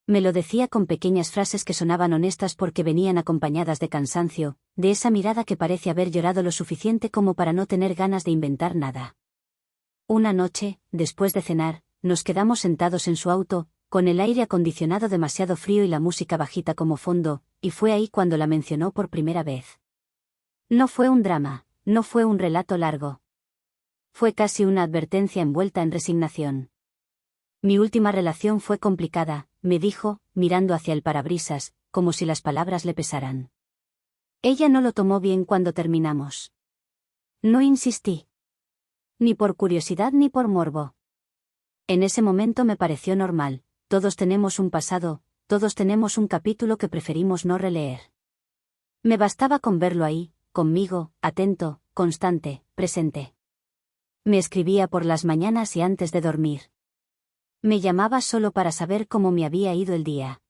[SPEAKER 1] Me lo decía con pequeñas frases que sonaban honestas porque venían acompañadas de cansancio, de esa mirada que parece haber llorado lo suficiente como para no tener ganas de inventar nada. Una noche, después de cenar, nos quedamos sentados en su auto, con el aire acondicionado demasiado frío y la música bajita como fondo, y fue ahí cuando la mencionó por primera vez. No fue un drama, no fue un relato largo. Fue casi una advertencia envuelta en resignación. Mi última relación fue complicada, me dijo, mirando hacia el parabrisas, como si las palabras le pesaran. Ella no lo tomó bien cuando terminamos. No insistí. Ni por curiosidad ni por morbo. En ese momento me pareció normal, todos tenemos un pasado, todos tenemos un capítulo que preferimos no releer. Me bastaba con verlo ahí, conmigo, atento, constante, presente. Me escribía por las mañanas y antes de dormir. Me llamaba solo para saber cómo me había ido el día.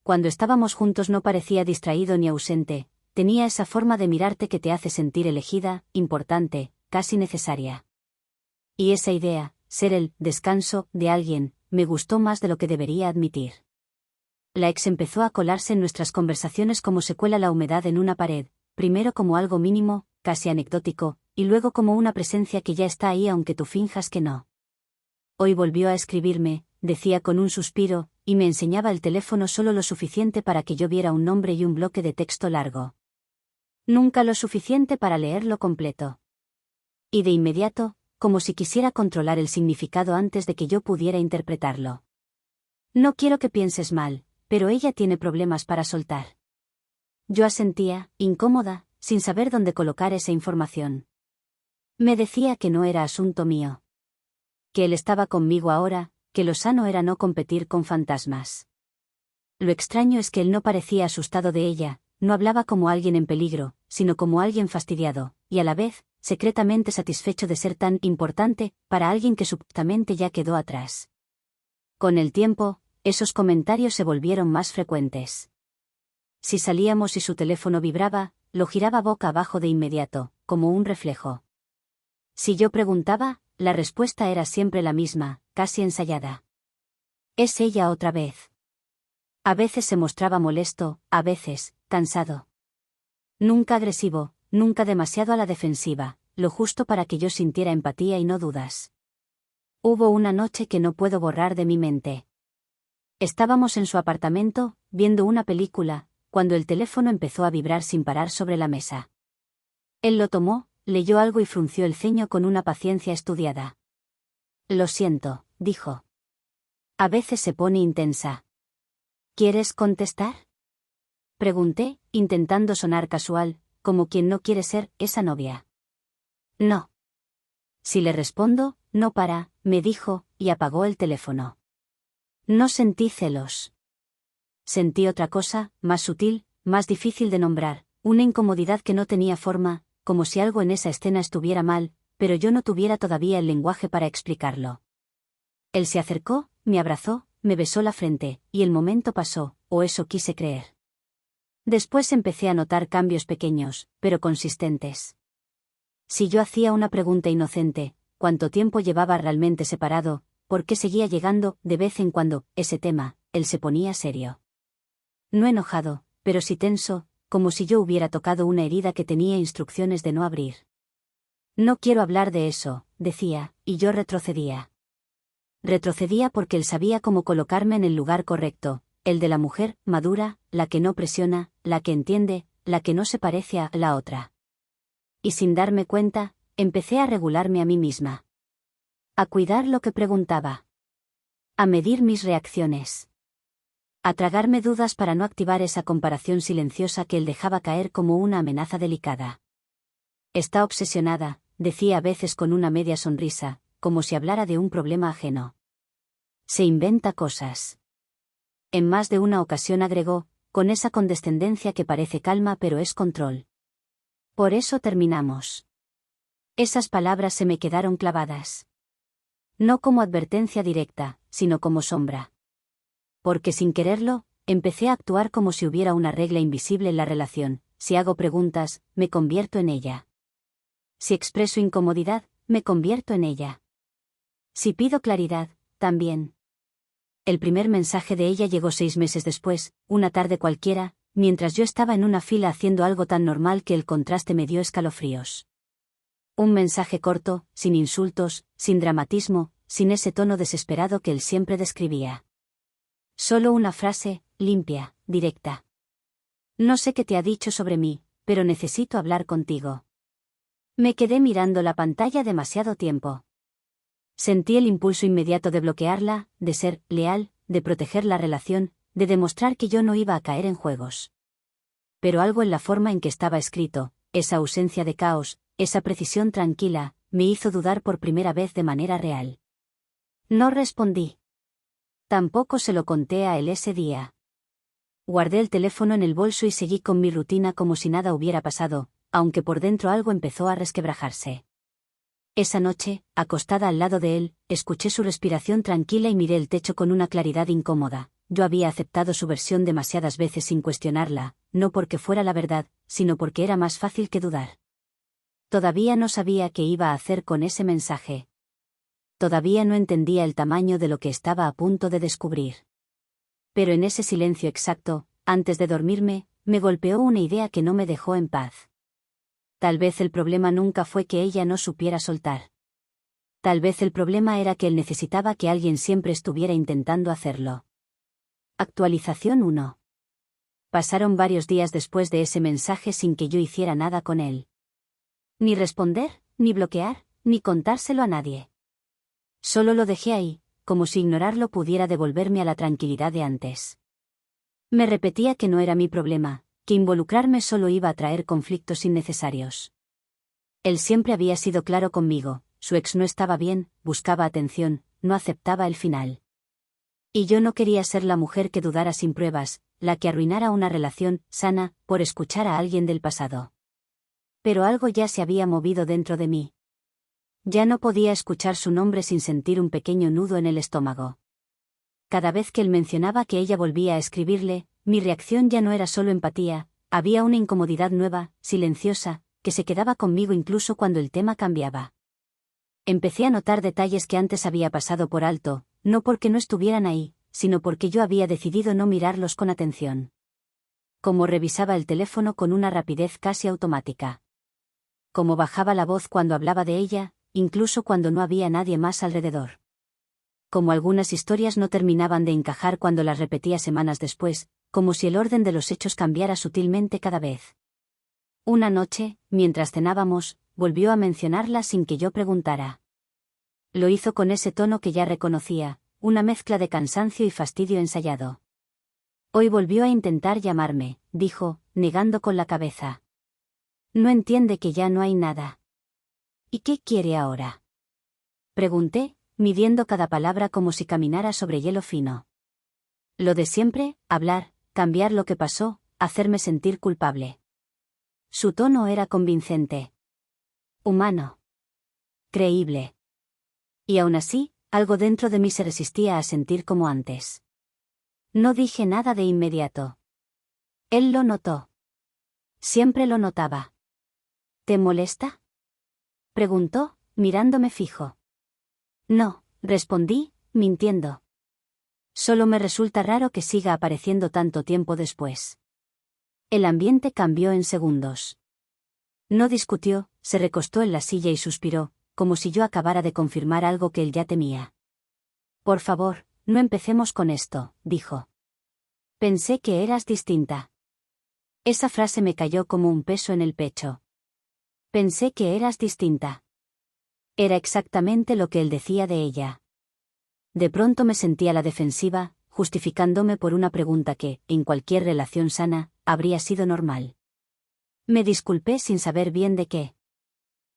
[SPEAKER 1] Cuando estábamos juntos no parecía distraído ni ausente, tenía esa forma de mirarte que te hace sentir elegida, importante, casi necesaria. Y esa idea, ser el descanso de alguien, me gustó más de lo que debería admitir. La ex empezó a colarse en nuestras conversaciones como se cuela la humedad en una pared, primero como algo mínimo, casi anecdótico, y luego como una presencia que ya está ahí aunque tú finjas que no. Hoy volvió a escribirme, decía con un suspiro, y me enseñaba el teléfono solo lo suficiente para que yo viera un nombre y un bloque de texto largo. Nunca lo suficiente para leerlo completo. Y de inmediato, como si quisiera controlar el significado antes de que yo pudiera interpretarlo. No quiero que pienses mal, pero ella tiene problemas para soltar. Yo asentía, incómoda, sin saber dónde colocar esa información. Me decía que no era asunto mío. Que él estaba conmigo ahora, que lo sano era no competir con fantasmas. Lo extraño es que él no parecía asustado de ella, no hablaba como alguien en peligro, sino como alguien fastidiado, y a la vez, secretamente satisfecho de ser tan importante, para alguien que supuestamente ya quedó atrás. Con el tiempo, Esos comentarios se volvieron más frecuentes. Si salíamos y su teléfono vibraba, lo giraba boca abajo de inmediato, como un reflejo. Si yo preguntaba, la respuesta era siempre la misma, casi ensayada. ¿Es ella otra vez? A veces se mostraba molesto, a veces, cansado. Nunca agresivo, nunca demasiado a la defensiva, lo justo para que yo sintiera empatía y no dudas. Hubo una noche que no puedo borrar de mi mente. Estábamos en su apartamento, viendo una película, cuando el teléfono empezó a vibrar sin parar sobre la mesa. Él lo tomó, leyó algo y frunció el ceño con una paciencia estudiada. Lo siento, dijo. A veces se pone intensa. ¿Quieres contestar? Pregunté, intentando sonar casual, como quien no quiere ser esa novia. No. Si le respondo, no para, me dijo, y apagó el teléfono. No sentí celos. Sentí otra cosa, más sutil, más difícil de nombrar, una incomodidad que no tenía forma, como si algo en esa escena estuviera mal, pero yo no tuviera todavía el lenguaje para explicarlo. Él se acercó, me abrazó, me besó la frente, y el momento pasó, o eso quise creer. Después empecé a notar cambios pequeños, pero consistentes. Si yo hacía una pregunta inocente, ¿cuánto tiempo llevaba realmente separado? ¿Por qué seguía llegando, de vez en cuando, ese tema? Él se ponía serio. No enojado, pero sí tenso, como si yo hubiera tocado una herida que tenía instrucciones de no abrir. No quiero hablar de eso, decía, y yo retrocedía. Retrocedía porque él sabía cómo colocarme en el lugar correcto, el de la mujer, madura, la que no presiona, la que entiende, la que no se parece a la otra. Y sin darme cuenta, empecé a regularme a mí misma. A cuidar lo que preguntaba. A medir mis reacciones. A tragarme dudas para no activar esa comparación silenciosa que él dejaba caer como una amenaza delicada. Está obsesionada, decía a veces con una media sonrisa, como si hablara de un problema ajeno. Se inventa cosas. En más de una ocasión agregó, con esa condescendencia que parece calma pero es control. Por eso terminamos. Esas palabras se me quedaron clavadas. No como advertencia directa, sino como sombra. Porque sin quererlo, empecé a actuar como si hubiera una regla invisible en la relación: si hago preguntas, me convierto en ella. Si expreso incomodidad, me convierto en ella. Si pido claridad, también. El primer mensaje de ella llegó 6 meses después, una tarde cualquiera, mientras yo estaba en una fila haciendo algo tan normal que el contraste me dio escalofríos. Un mensaje corto, sin insultos, sin dramatismo, sin ese tono desesperado que él siempre describía. Solo una frase, limpia, directa. No sé qué te ha dicho sobre mí, pero necesito hablar contigo. Me quedé mirando la pantalla demasiado tiempo. Sentí el impulso inmediato de bloquearla, de ser leal, de proteger la relación, de demostrar que yo no iba a caer en juegos. Pero algo en la forma en que estaba escrito, esa ausencia de caos, esa precisión tranquila, me hizo dudar por primera vez de manera real. No respondí. Tampoco se lo conté a él ese día. Guardé el teléfono en el bolso y seguí con mi rutina como si nada hubiera pasado, aunque por dentro algo empezó a resquebrajarse. Esa noche, acostada al lado de él, escuché su respiración tranquila y miré el techo con una claridad incómoda. Yo había aceptado su versión demasiadas veces sin cuestionarla, no porque fuera la verdad, sino porque era más fácil que dudar. Todavía no sabía qué iba a hacer con ese mensaje. Todavía no entendía el tamaño de lo que estaba a punto de descubrir. Pero en ese silencio exacto, antes de dormirme, me golpeó una idea que no me dejó en paz. Tal vez el problema nunca fue que ella no supiera soltar. Tal vez el problema era que él necesitaba que alguien siempre estuviera intentando hacerlo. Actualización 1. Pasaron varios días después de ese mensaje sin que yo hiciera nada con él. Ni responder, ni bloquear, ni contárselo a nadie. Solo lo dejé ahí, como si ignorarlo pudiera devolverme a la tranquilidad de antes. Me repetía que no era mi problema, que involucrarme solo iba a traer conflictos innecesarios. Él siempre había sido claro conmigo: su ex no estaba bien, buscaba atención, no aceptaba el final. Y yo no quería ser la mujer que dudara sin pruebas, la que arruinara una relación sana, por escuchar a alguien del pasado. Pero algo ya se había movido dentro de mí. Ya no podía escuchar su nombre sin sentir un pequeño nudo en el estómago. cada vez que él mencionaba que ella volvía a escribirle, mi reacción ya no era solo empatía, había una incomodidad nueva, silenciosa, que se quedaba conmigo incluso cuando el tema cambiaba. Empecé a notar detalles que antes había pasado por alto, no porque no estuvieran ahí, sino porque yo había decidido no mirarlos con atención. Como revisaba el teléfono con una rapidez casi automática. Como bajaba la voz cuando hablaba de ella, incluso cuando no había nadie más alrededor. Como algunas historias no terminaban de encajar cuando las repetía semanas después, como si el orden de los hechos cambiara sutilmente cada vez. Una noche, mientras cenábamos, volvió a mencionarla sin que yo preguntara. Lo hizo con ese tono que ya reconocía, una mezcla de cansancio y fastidio ensayado. Hoy volvió a intentar llamarme, dijo, negando con la cabeza. No entiende que ya no hay nada. ¿Y qué quiere ahora? Pregunté, midiendo cada palabra como si caminara sobre hielo fino. Lo de siempre, hablar, cambiar lo que pasó, hacerme sentir culpable. Su tono era convincente. Humano. Creíble. Y aún así, algo dentro de mí se resistía a sentir como antes. No dije nada de inmediato. Él lo notó. Siempre lo notaba. ¿Te molesta? Preguntó, mirándome fijo. No, respondí, mintiendo. Solo me resulta raro que siga apareciendo tanto tiempo después. El ambiente cambió en segundos. No discutió, se recostó en la silla y suspiró, como si yo acabara de confirmar algo que él ya temía. Por favor, no empecemos con esto, dijo. Pensé que eras distinta. Esa frase me cayó como un peso en el pecho. Pensé que eras distinta. Era exactamente lo que él decía de ella. De pronto me sentí a la defensiva, justificándome por una pregunta que, en cualquier relación sana, habría sido normal. Me disculpé sin saber bien de qué.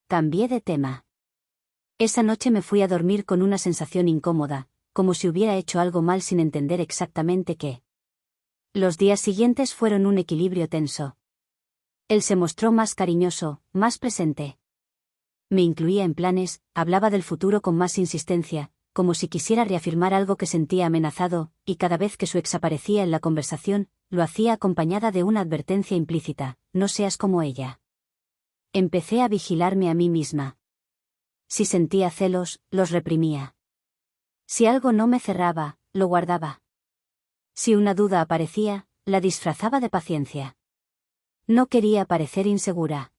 [SPEAKER 1] Cambié de tema. Esa noche me fui a dormir con una sensación incómoda, como si hubiera hecho algo mal sin entender exactamente qué. Los días siguientes fueron un equilibrio tenso. Él se mostró más cariñoso, más presente. Me incluía en planes, hablaba del futuro con más insistencia, como si quisiera reafirmar algo que sentía amenazado, y cada vez que su ex aparecía en la conversación, lo hacía acompañada de una advertencia implícita: no seas como ella. Empecé a vigilarme a mí misma. Si sentía celos, los reprimía. Si algo no me cerraba, lo guardaba. Si una duda aparecía, la disfrazaba de paciencia. No quería parecer insegura.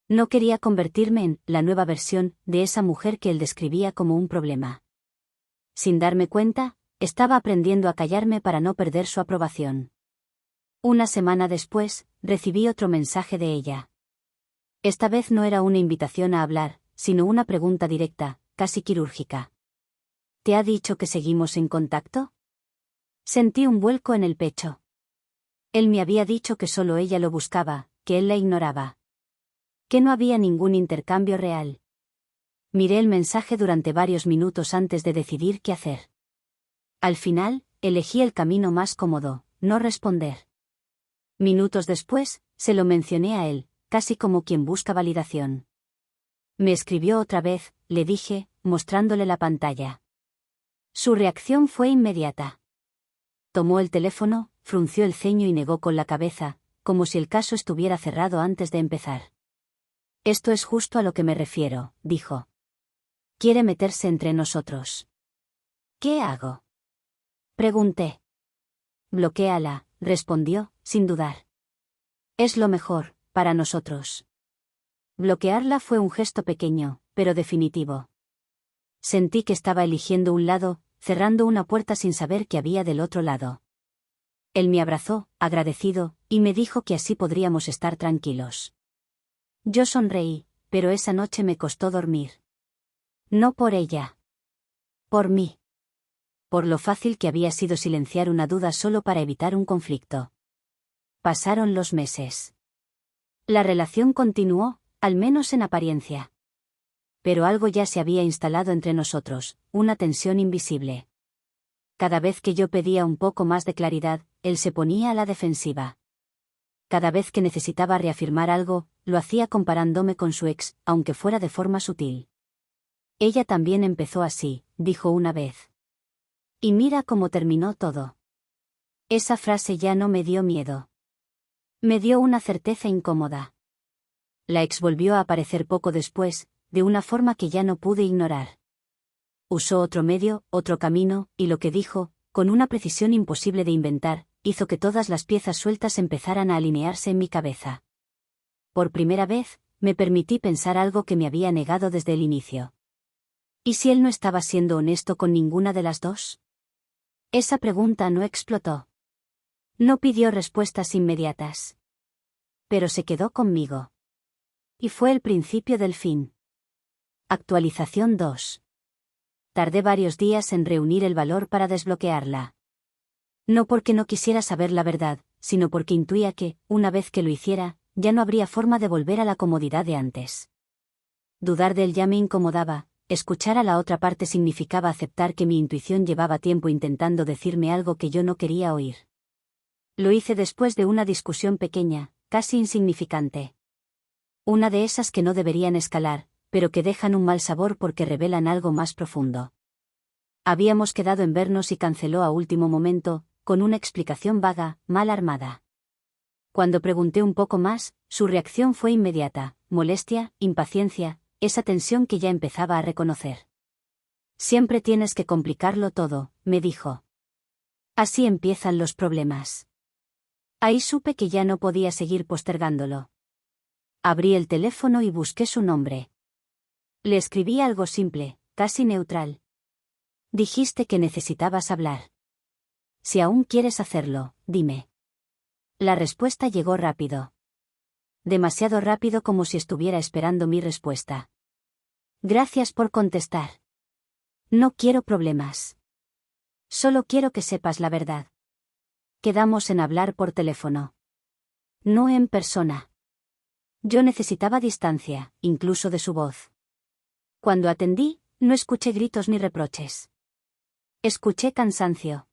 [SPEAKER 1] No quería convertirme en la nueva versión de esa mujer que él describía como un problema. Sin darme cuenta, estaba aprendiendo a callarme para no perder su aprobación. Una semana después, recibí otro mensaje de ella. Esta vez no era una invitación a hablar, sino una pregunta directa, casi quirúrgica. ¿Te ha dicho que seguimos en contacto? Sentí un vuelco en el pecho. Él me había dicho que solo ella lo buscaba, que él la ignoraba. Que no había ningún intercambio real. Miré el mensaje durante varios minutos antes de decidir qué hacer. Al final, elegí el camino más cómodo: no responder. Minutos después, se lo mencioné a él, casi como quien busca validación. Me escribió otra vez, le dije, mostrándole la pantalla. Su reacción fue inmediata. Tomó el teléfono, frunció el ceño y negó con la cabeza, como si el caso estuviera cerrado antes de empezar. Esto es justo a lo que me refiero, dijo. Quiere meterse entre nosotros. ¿Qué hago? Pregunté. Bloquéala, respondió, sin dudar. Es lo mejor, para nosotros. Bloquearla fue un gesto pequeño, pero definitivo. Sentí que estaba eligiendo un lado, cerrando una puerta sin saber qué había del otro lado. Él me abrazó, agradecido, y me dijo que así podríamos estar tranquilos. Yo sonreí, pero esa noche me costó dormir. No por ella. Por mí. Por lo fácil que había sido silenciar una duda solo para evitar un conflicto. Pasaron los meses. La relación continuó, al menos en apariencia. Pero algo ya se había instalado entre nosotros, una tensión invisible. Cada vez que yo pedía un poco más de claridad, él se ponía a la defensiva. Cada vez que necesitaba reafirmar algo, lo hacía comparándome con su ex, aunque fuera de forma sutil. Ella también empezó así, dijo una vez. Y mira cómo terminó todo. Esa frase ya no me dio miedo. Me dio una certeza incómoda. La ex volvió a aparecer poco después, de una forma que ya no pude ignorar. Usó otro medio, otro camino, y lo que dijo, con una precisión imposible de inventar, hizo que todas las piezas sueltas empezaran a alinearse en mi cabeza. Por primera vez, me permití pensar algo que me había negado desde el inicio. ¿Y si él no estaba siendo honesto con ninguna de las dos? Esa pregunta no explotó. No pidió respuestas inmediatas. Pero se quedó conmigo. Y fue el principio del fin. Actualización 2. Tardé varios días en reunir el valor para desbloquearla. No porque no quisiera saber la verdad, sino porque intuía que, una vez que lo hiciera, ya no habría forma de volver a la comodidad de antes. Dudar de él ya me incomodaba, escuchar a la otra parte significaba aceptar que mi intuición llevaba tiempo intentando decirme algo que yo no quería oír. Lo hice después de una discusión pequeña, casi insignificante. Una de esas que no deberían escalar, pero que dejan un mal sabor porque revelan algo más profundo. Habíamos quedado en vernos y canceló a último momento, con una explicación vaga, mal armada. Cuando pregunté un poco más, su reacción fue inmediata, molestia, impaciencia, esa tensión que ya empezaba a reconocer. Siempre tienes que complicarlo todo, me dijo. Así empiezan los problemas. Ahí supe que ya no podía seguir postergándolo. Abrí el teléfono y busqué su nombre. Le escribí algo simple, casi neutral. Dijiste que necesitabas hablar. Si aún quieres hacerlo, dime. La respuesta llegó rápido. Demasiado rápido como si estuviera esperando mi respuesta. Gracias por contestar. No quiero problemas. Solo quiero que sepas la verdad. Quedamos en hablar por teléfono. No en persona. Yo necesitaba distancia, incluso de su voz. Cuando atendí, no escuché gritos ni reproches. Escuché cansancio.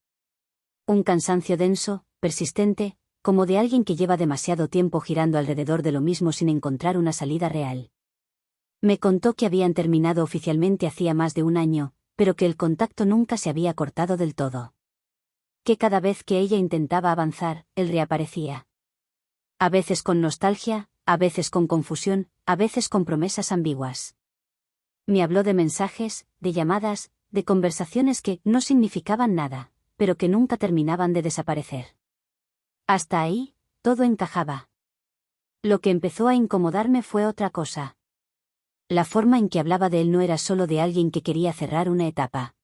[SPEAKER 1] Un cansancio denso, persistente, como de alguien que lleva demasiado tiempo girando alrededor de lo mismo sin encontrar una salida real. Me contó que habían terminado oficialmente hacía más de un año, pero que el contacto nunca se había cortado del todo. Que cada vez que ella intentaba avanzar, él reaparecía. A veces con nostalgia, a veces con confusión, a veces con promesas ambiguas. Me habló de mensajes, de llamadas, de conversaciones que no significaban nada, pero que nunca terminaban de desaparecer. Hasta ahí, todo encajaba. Lo que empezó a incomodarme fue otra cosa. La forma en que hablaba de él no era solo de alguien que quería cerrar una etapa.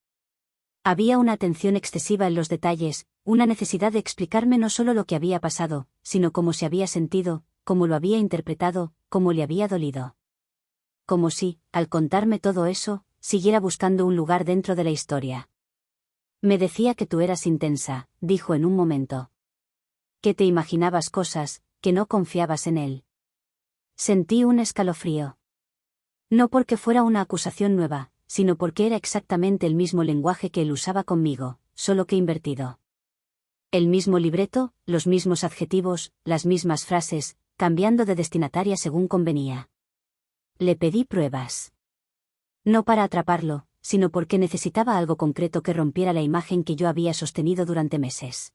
[SPEAKER 1] Había una atención excesiva en los detalles, una necesidad de explicarme no solo lo que había pasado, sino cómo se había sentido, cómo lo había interpretado, cómo le había dolido. Como si, al contarme todo eso, siguiera buscando un lugar dentro de la historia. Me decía que tú eras intensa, dijo en un momento. Que te imaginabas cosas, que no confiabas en él. Sentí un escalofrío. No porque fuera una acusación nueva, sino porque era exactamente el mismo lenguaje que él usaba conmigo, solo que invertido. El mismo libreto, los mismos adjetivos, las mismas frases, cambiando de destinataria según convenía. Le pedí pruebas. No para atraparlo, sino porque necesitaba algo concreto que rompiera la imagen que yo había sostenido durante meses.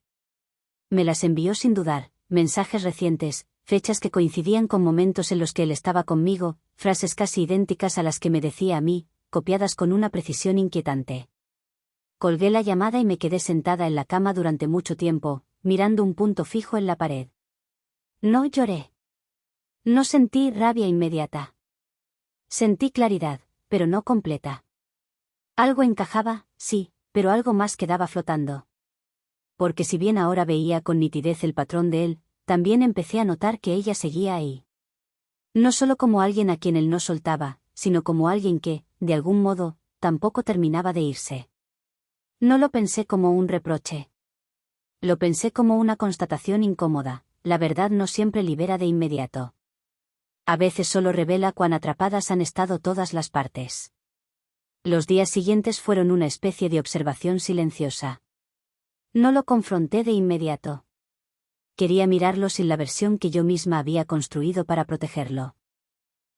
[SPEAKER 1] Me las envió sin dudar, mensajes recientes, fechas que coincidían con momentos en los que él estaba conmigo, frases casi idénticas a las que me decía a mí, copiadas con una precisión inquietante. Colgué la llamada y me quedé sentada en la cama durante mucho tiempo, mirando un punto fijo en la pared. No lloré. No sentí rabia inmediata. Sentí claridad, pero no completa. Algo encajaba, sí, pero algo más quedaba flotando. Porque si bien ahora veía con nitidez el patrón de él, también empecé a notar que ella seguía ahí. No solo como alguien a quien él no soltaba, sino como alguien que, de algún modo, tampoco terminaba de irse. No lo pensé como un reproche. Lo pensé como una constatación incómoda, la verdad no siempre libera de inmediato. A veces solo revela cuán atrapadas han estado todas las partes. Los días siguientes fueron una especie de observación silenciosa. No lo confronté de inmediato. Quería mirarlo sin la versión que yo misma había construido para protegerlo.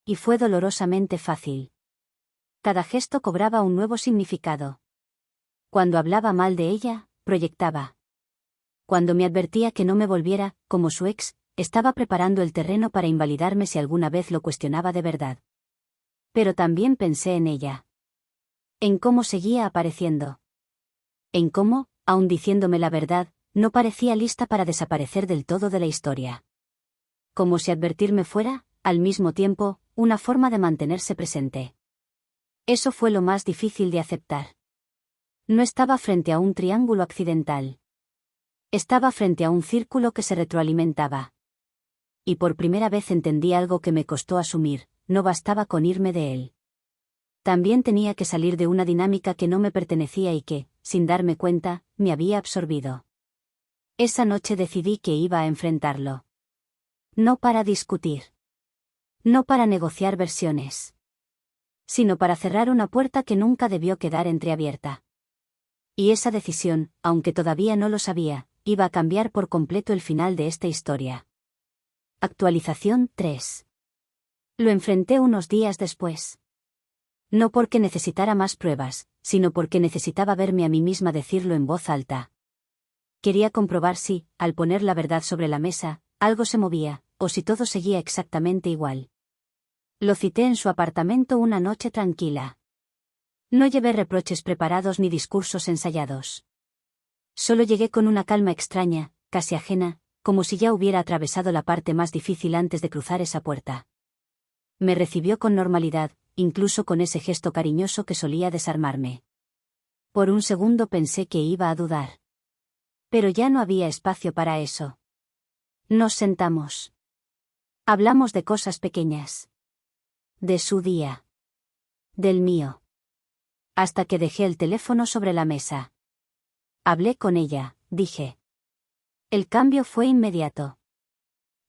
[SPEAKER 1] Y fue dolorosamente fácil. Cada gesto cobraba un nuevo significado. Cuando hablaba mal de ella, proyectaba. Cuando me advertía que no me volviera, como su ex, estaba preparando el terreno para invalidarme si alguna vez lo cuestionaba de verdad. Pero también pensé en ella. En cómo seguía apareciendo. En cómo, aun diciéndome la verdad, no parecía lista para desaparecer del todo de la historia. Como si advertirme fuera, al mismo tiempo, una forma de mantenerse presente. Eso fue lo más difícil de aceptar. No estaba frente a un triángulo accidental. Estaba frente a un círculo que se retroalimentaba. Y por primera vez entendí algo que me costó asumir, no bastaba con irme de él. También tenía que salir de una dinámica que no me pertenecía y que, sin darme cuenta, me había absorbido. Esa noche decidí que iba a enfrentarlo. No para discutir. No para negociar versiones. Sino para cerrar una puerta que nunca debió quedar entreabierta. Y esa decisión, aunque todavía no lo sabía, iba a cambiar por completo el final de esta historia. Actualización 3. Lo enfrenté unos días después. No porque necesitara más pruebas, sino porque necesitaba verme a mí misma decirlo en voz alta. Quería comprobar si, al poner la verdad sobre la mesa, algo se movía, o si todo seguía exactamente igual. Lo cité en su apartamento una noche tranquila. No llevé reproches preparados ni discursos ensayados. Solo llegué con una calma extraña, casi ajena, como si ya hubiera atravesado la parte más difícil antes de cruzar esa puerta. Me recibió con normalidad, incluso con ese gesto cariñoso que solía desarmarme. Por un segundo pensé que iba a dudar. Pero ya no había espacio para eso. Nos sentamos. Hablamos de cosas pequeñas. De su día. Del mío. Hasta que dejé el teléfono sobre la mesa. Hablé con ella, dije. El cambio fue inmediato.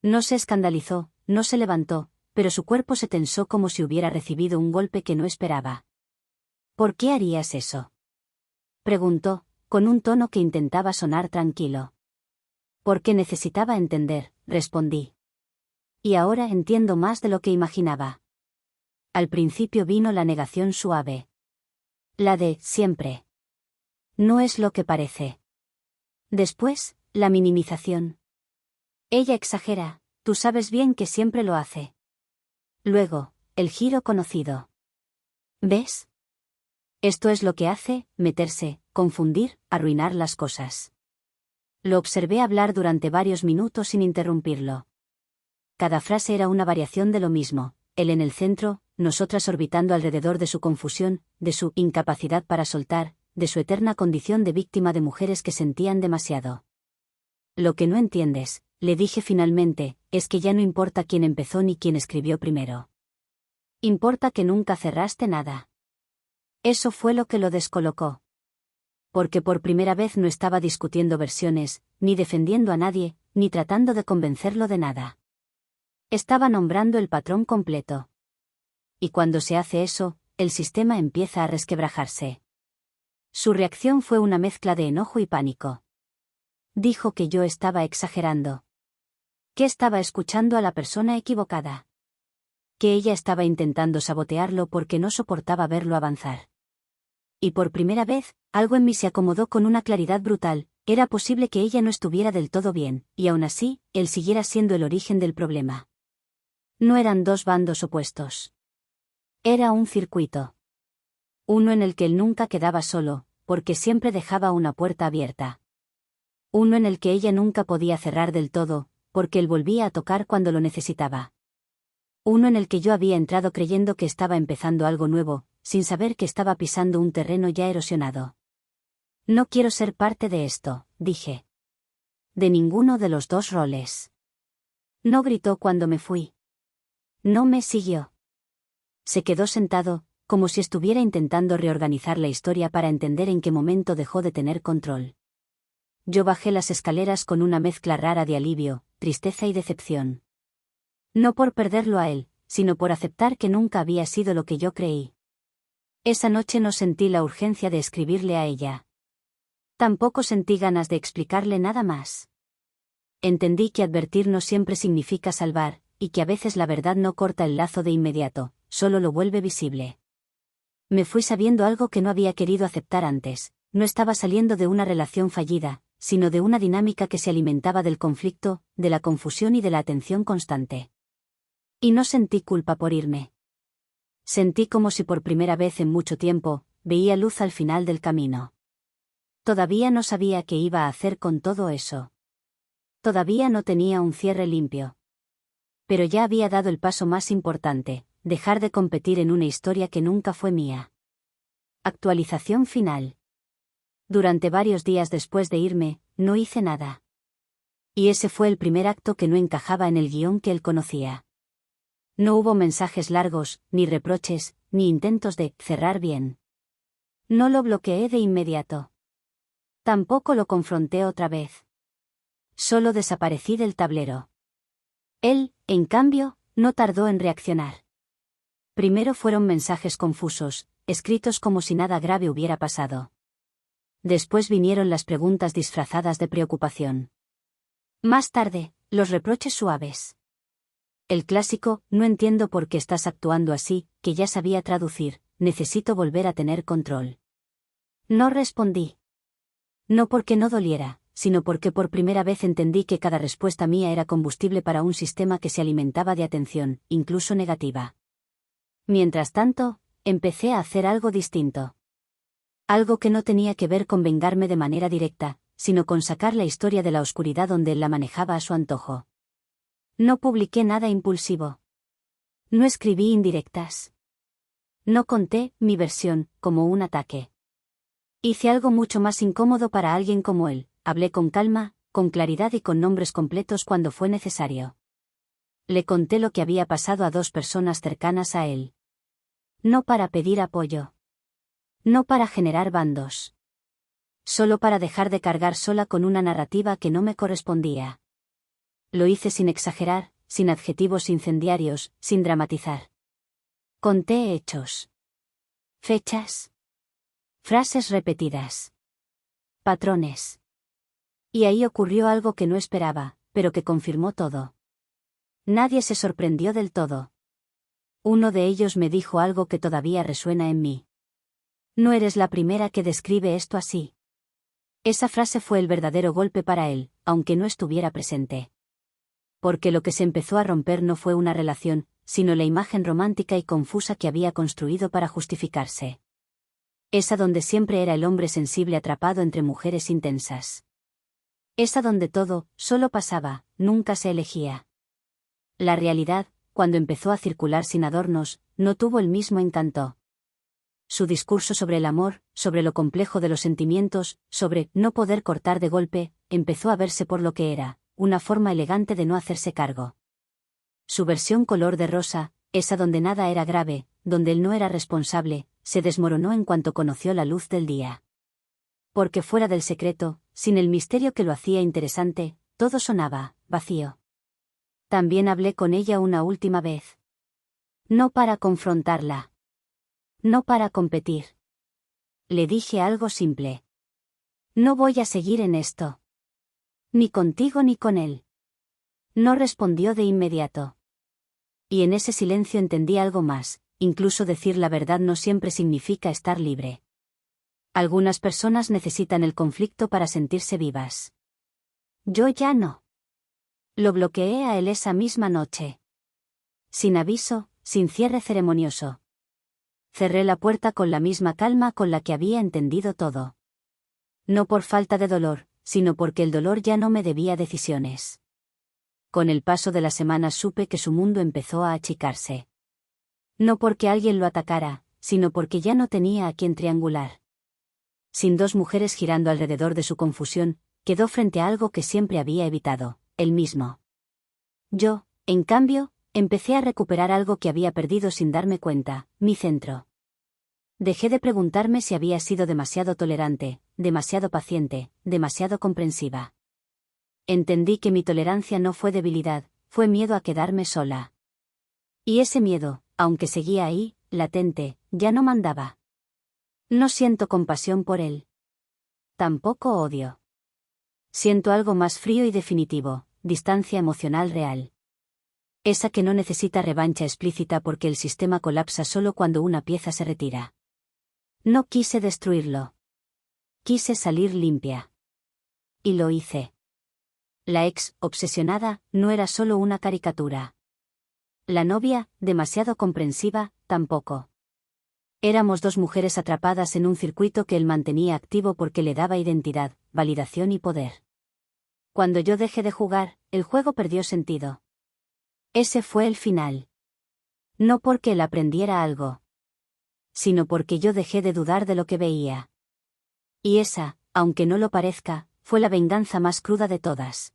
[SPEAKER 1] No se escandalizó, no se levantó, pero su cuerpo se tensó como si hubiera recibido un golpe que no esperaba. ¿Por qué harías eso?, preguntó, con un tono que intentaba sonar tranquilo. Porque necesitaba entender, respondí. Y ahora entiendo más de lo que imaginaba. Al principio vino la negación suave. La de siempre. No es lo que parece. Después, la minimización. Ella exagera, tú sabes bien que siempre lo hace. Luego, el giro conocido. ¿Ves? Esto es lo que hace, meterse, confundir, arruinar las cosas. Lo observé hablar durante varios minutos sin interrumpirlo. Cada frase era una variación de lo mismo, él en el centro, nosotras orbitando alrededor de su confusión, de su incapacidad para soltar, de su eterna condición de víctima de mujeres que sentían demasiado. Lo que no entiendes, le dije finalmente, es que ya no importa quién empezó ni quién escribió primero. Importa que nunca cerraste nada. Eso fue lo que lo descolocó. Porque por primera vez no estaba discutiendo versiones, ni defendiendo a nadie, ni tratando de convencerlo de nada. Estaba nombrando el patrón completo. Y cuando se hace eso, el sistema empieza a resquebrajarse. Su reacción fue una mezcla de enojo y pánico. Dijo que yo estaba exagerando. Que estaba escuchando a la persona equivocada. Que ella estaba intentando sabotearlo porque no soportaba verlo avanzar. Y por primera vez, algo en mí se acomodó con una claridad brutal, era posible que ella no estuviera del todo bien, y aún así, él siguiera siendo el origen del problema. No eran dos bandos opuestos. Era un circuito. Uno en el que él nunca quedaba solo, porque siempre dejaba una puerta abierta. Uno en el que ella nunca podía cerrar del todo, porque él volvía a tocar cuando lo necesitaba. Uno en el que yo había entrado creyendo que estaba empezando algo nuevo, sin saber que estaba pisando un terreno ya erosionado. No quiero ser parte de esto, dije. De ninguno de los dos roles. No gritó cuando me fui. No me siguió. Se quedó sentado, como si estuviera intentando reorganizar la historia para entender en qué momento dejó de tener control. Yo bajé las escaleras con una mezcla rara de alivio, tristeza y decepción. No por perderlo a él, sino por aceptar que nunca había sido lo que yo creí. Esa noche no sentí la urgencia de escribirle a ella. Tampoco sentí ganas de explicarle nada más. Entendí que advertir no siempre significa salvar, y que a veces la verdad no corta el lazo de inmediato, solo lo vuelve visible. Me fui sabiendo algo que no había querido aceptar antes, no estaba saliendo de una relación fallida, sino de una dinámica que se alimentaba del conflicto, de la confusión y de la atención constante. Y no sentí culpa por irme. Sentí como si por primera vez en mucho tiempo, veía luz al final del camino. Todavía no sabía qué iba a hacer con todo eso. Todavía no tenía un cierre limpio. Pero ya había dado el paso más importante, dejar de competir en una historia que nunca fue mía. Actualización final. Durante varios días después de irme, no hice nada. Y ese fue el primer acto que no encajaba en el guión que él conocía. No hubo mensajes largos, ni reproches, ni intentos de cerrar bien. No lo bloqueé de inmediato. Tampoco lo confronté otra vez. Solo desaparecí del tablero. Él, en cambio, no tardó en reaccionar. Primero fueron mensajes confusos, escritos como si nada grave hubiera pasado. Después vinieron las preguntas disfrazadas de preocupación. Más tarde, los reproches suaves. El clásico, no entiendo por qué estás actuando así, que ya sabía traducir, necesito volver a tener control. No respondí. No porque no doliera, sino porque por primera vez entendí que cada respuesta mía era combustible para un sistema que se alimentaba de atención, incluso negativa. Mientras tanto, empecé a hacer algo distinto. Algo que no tenía que ver con vengarme de manera directa, sino con sacar la historia de la oscuridad donde él la manejaba a su antojo. No publiqué nada impulsivo. No escribí indirectas. No conté mi versión como un ataque. Hice algo mucho más incómodo para alguien como él, hablé con calma, con claridad y con nombres completos cuando fue necesario. Le conté lo que había pasado a dos personas cercanas a él. No para pedir apoyo. No para generar bandos. Solo para dejar de cargar sola con una narrativa que no me correspondía. Lo hice sin exagerar, sin adjetivos incendiarios, sin dramatizar. Conté hechos. Fechas. Frases repetidas. Patrones. Y ahí ocurrió algo que no esperaba, pero que confirmó todo. Nadie se sorprendió del todo. Uno de ellos me dijo algo que todavía resuena en mí. No eres la primera que describe esto así. Esa frase fue el verdadero golpe para él, aunque no estuviera presente. Porque lo que se empezó a romper no fue una relación, sino la imagen romántica y confusa que había construido para justificarse. Esa donde siempre era el hombre sensible atrapado entre mujeres intensas. Esa donde todo, solo pasaba, nunca se elegía. La realidad, cuando empezó a circular sin adornos, no tuvo el mismo encanto. Su discurso sobre el amor, sobre lo complejo de los sentimientos, sobre no poder cortar de golpe, empezó a verse por lo que era, una forma elegante de no hacerse cargo. Su versión color de rosa, esa donde nada era grave, donde él no era responsable, se desmoronó en cuanto conoció la luz del día. Porque fuera del secreto, sin el misterio que lo hacía interesante, todo sonaba vacío. También hablé con ella una última vez. No para confrontarla. No para competir. Le dije algo simple. No voy a seguir en esto. Ni contigo ni con él. No respondió de inmediato. Y en ese silencio entendí algo más, incluso decir la verdad no siempre significa estar libre. Algunas personas necesitan el conflicto para sentirse vivas. Yo ya no. Lo bloqueé a él esa misma noche. Sin aviso, sin cierre ceremonioso. Cerré la puerta con la misma calma con la que había entendido todo. No por falta de dolor, sino porque el dolor ya no me debía decisiones. Con el paso de las semanas supe que su mundo empezó a achicarse. No porque alguien lo atacara, sino porque ya no tenía a quien triangular. Sin dos mujeres girando alrededor de su confusión, quedó frente a algo que siempre había evitado, él mismo. Yo, en cambio, empecé a recuperar algo que había perdido sin darme cuenta, mi centro. Dejé de preguntarme si había sido demasiado tolerante, demasiado paciente, demasiado comprensiva. Entendí que mi tolerancia no fue debilidad, fue miedo a quedarme sola. Y ese miedo, aunque seguía ahí, latente, ya no mandaba. No siento compasión por él. Tampoco odio. Siento algo más frío y definitivo, distancia emocional real. Esa que no necesita revancha explícita porque el sistema colapsa solo cuando una pieza se retira. No quise destruirlo. Quise salir limpia. Y lo hice. La ex, obsesionada, no era solo una caricatura. La novia, demasiado comprensiva, tampoco. Éramos dos mujeres atrapadas en un circuito que él mantenía activo porque le daba identidad, validación y poder. Cuando yo dejé de jugar, el juego perdió sentido. Ese fue el final. No porque él aprendiera algo, sino porque yo dejé de dudar de lo que veía. Y esa, aunque no lo parezca, fue la venganza más cruda de todas.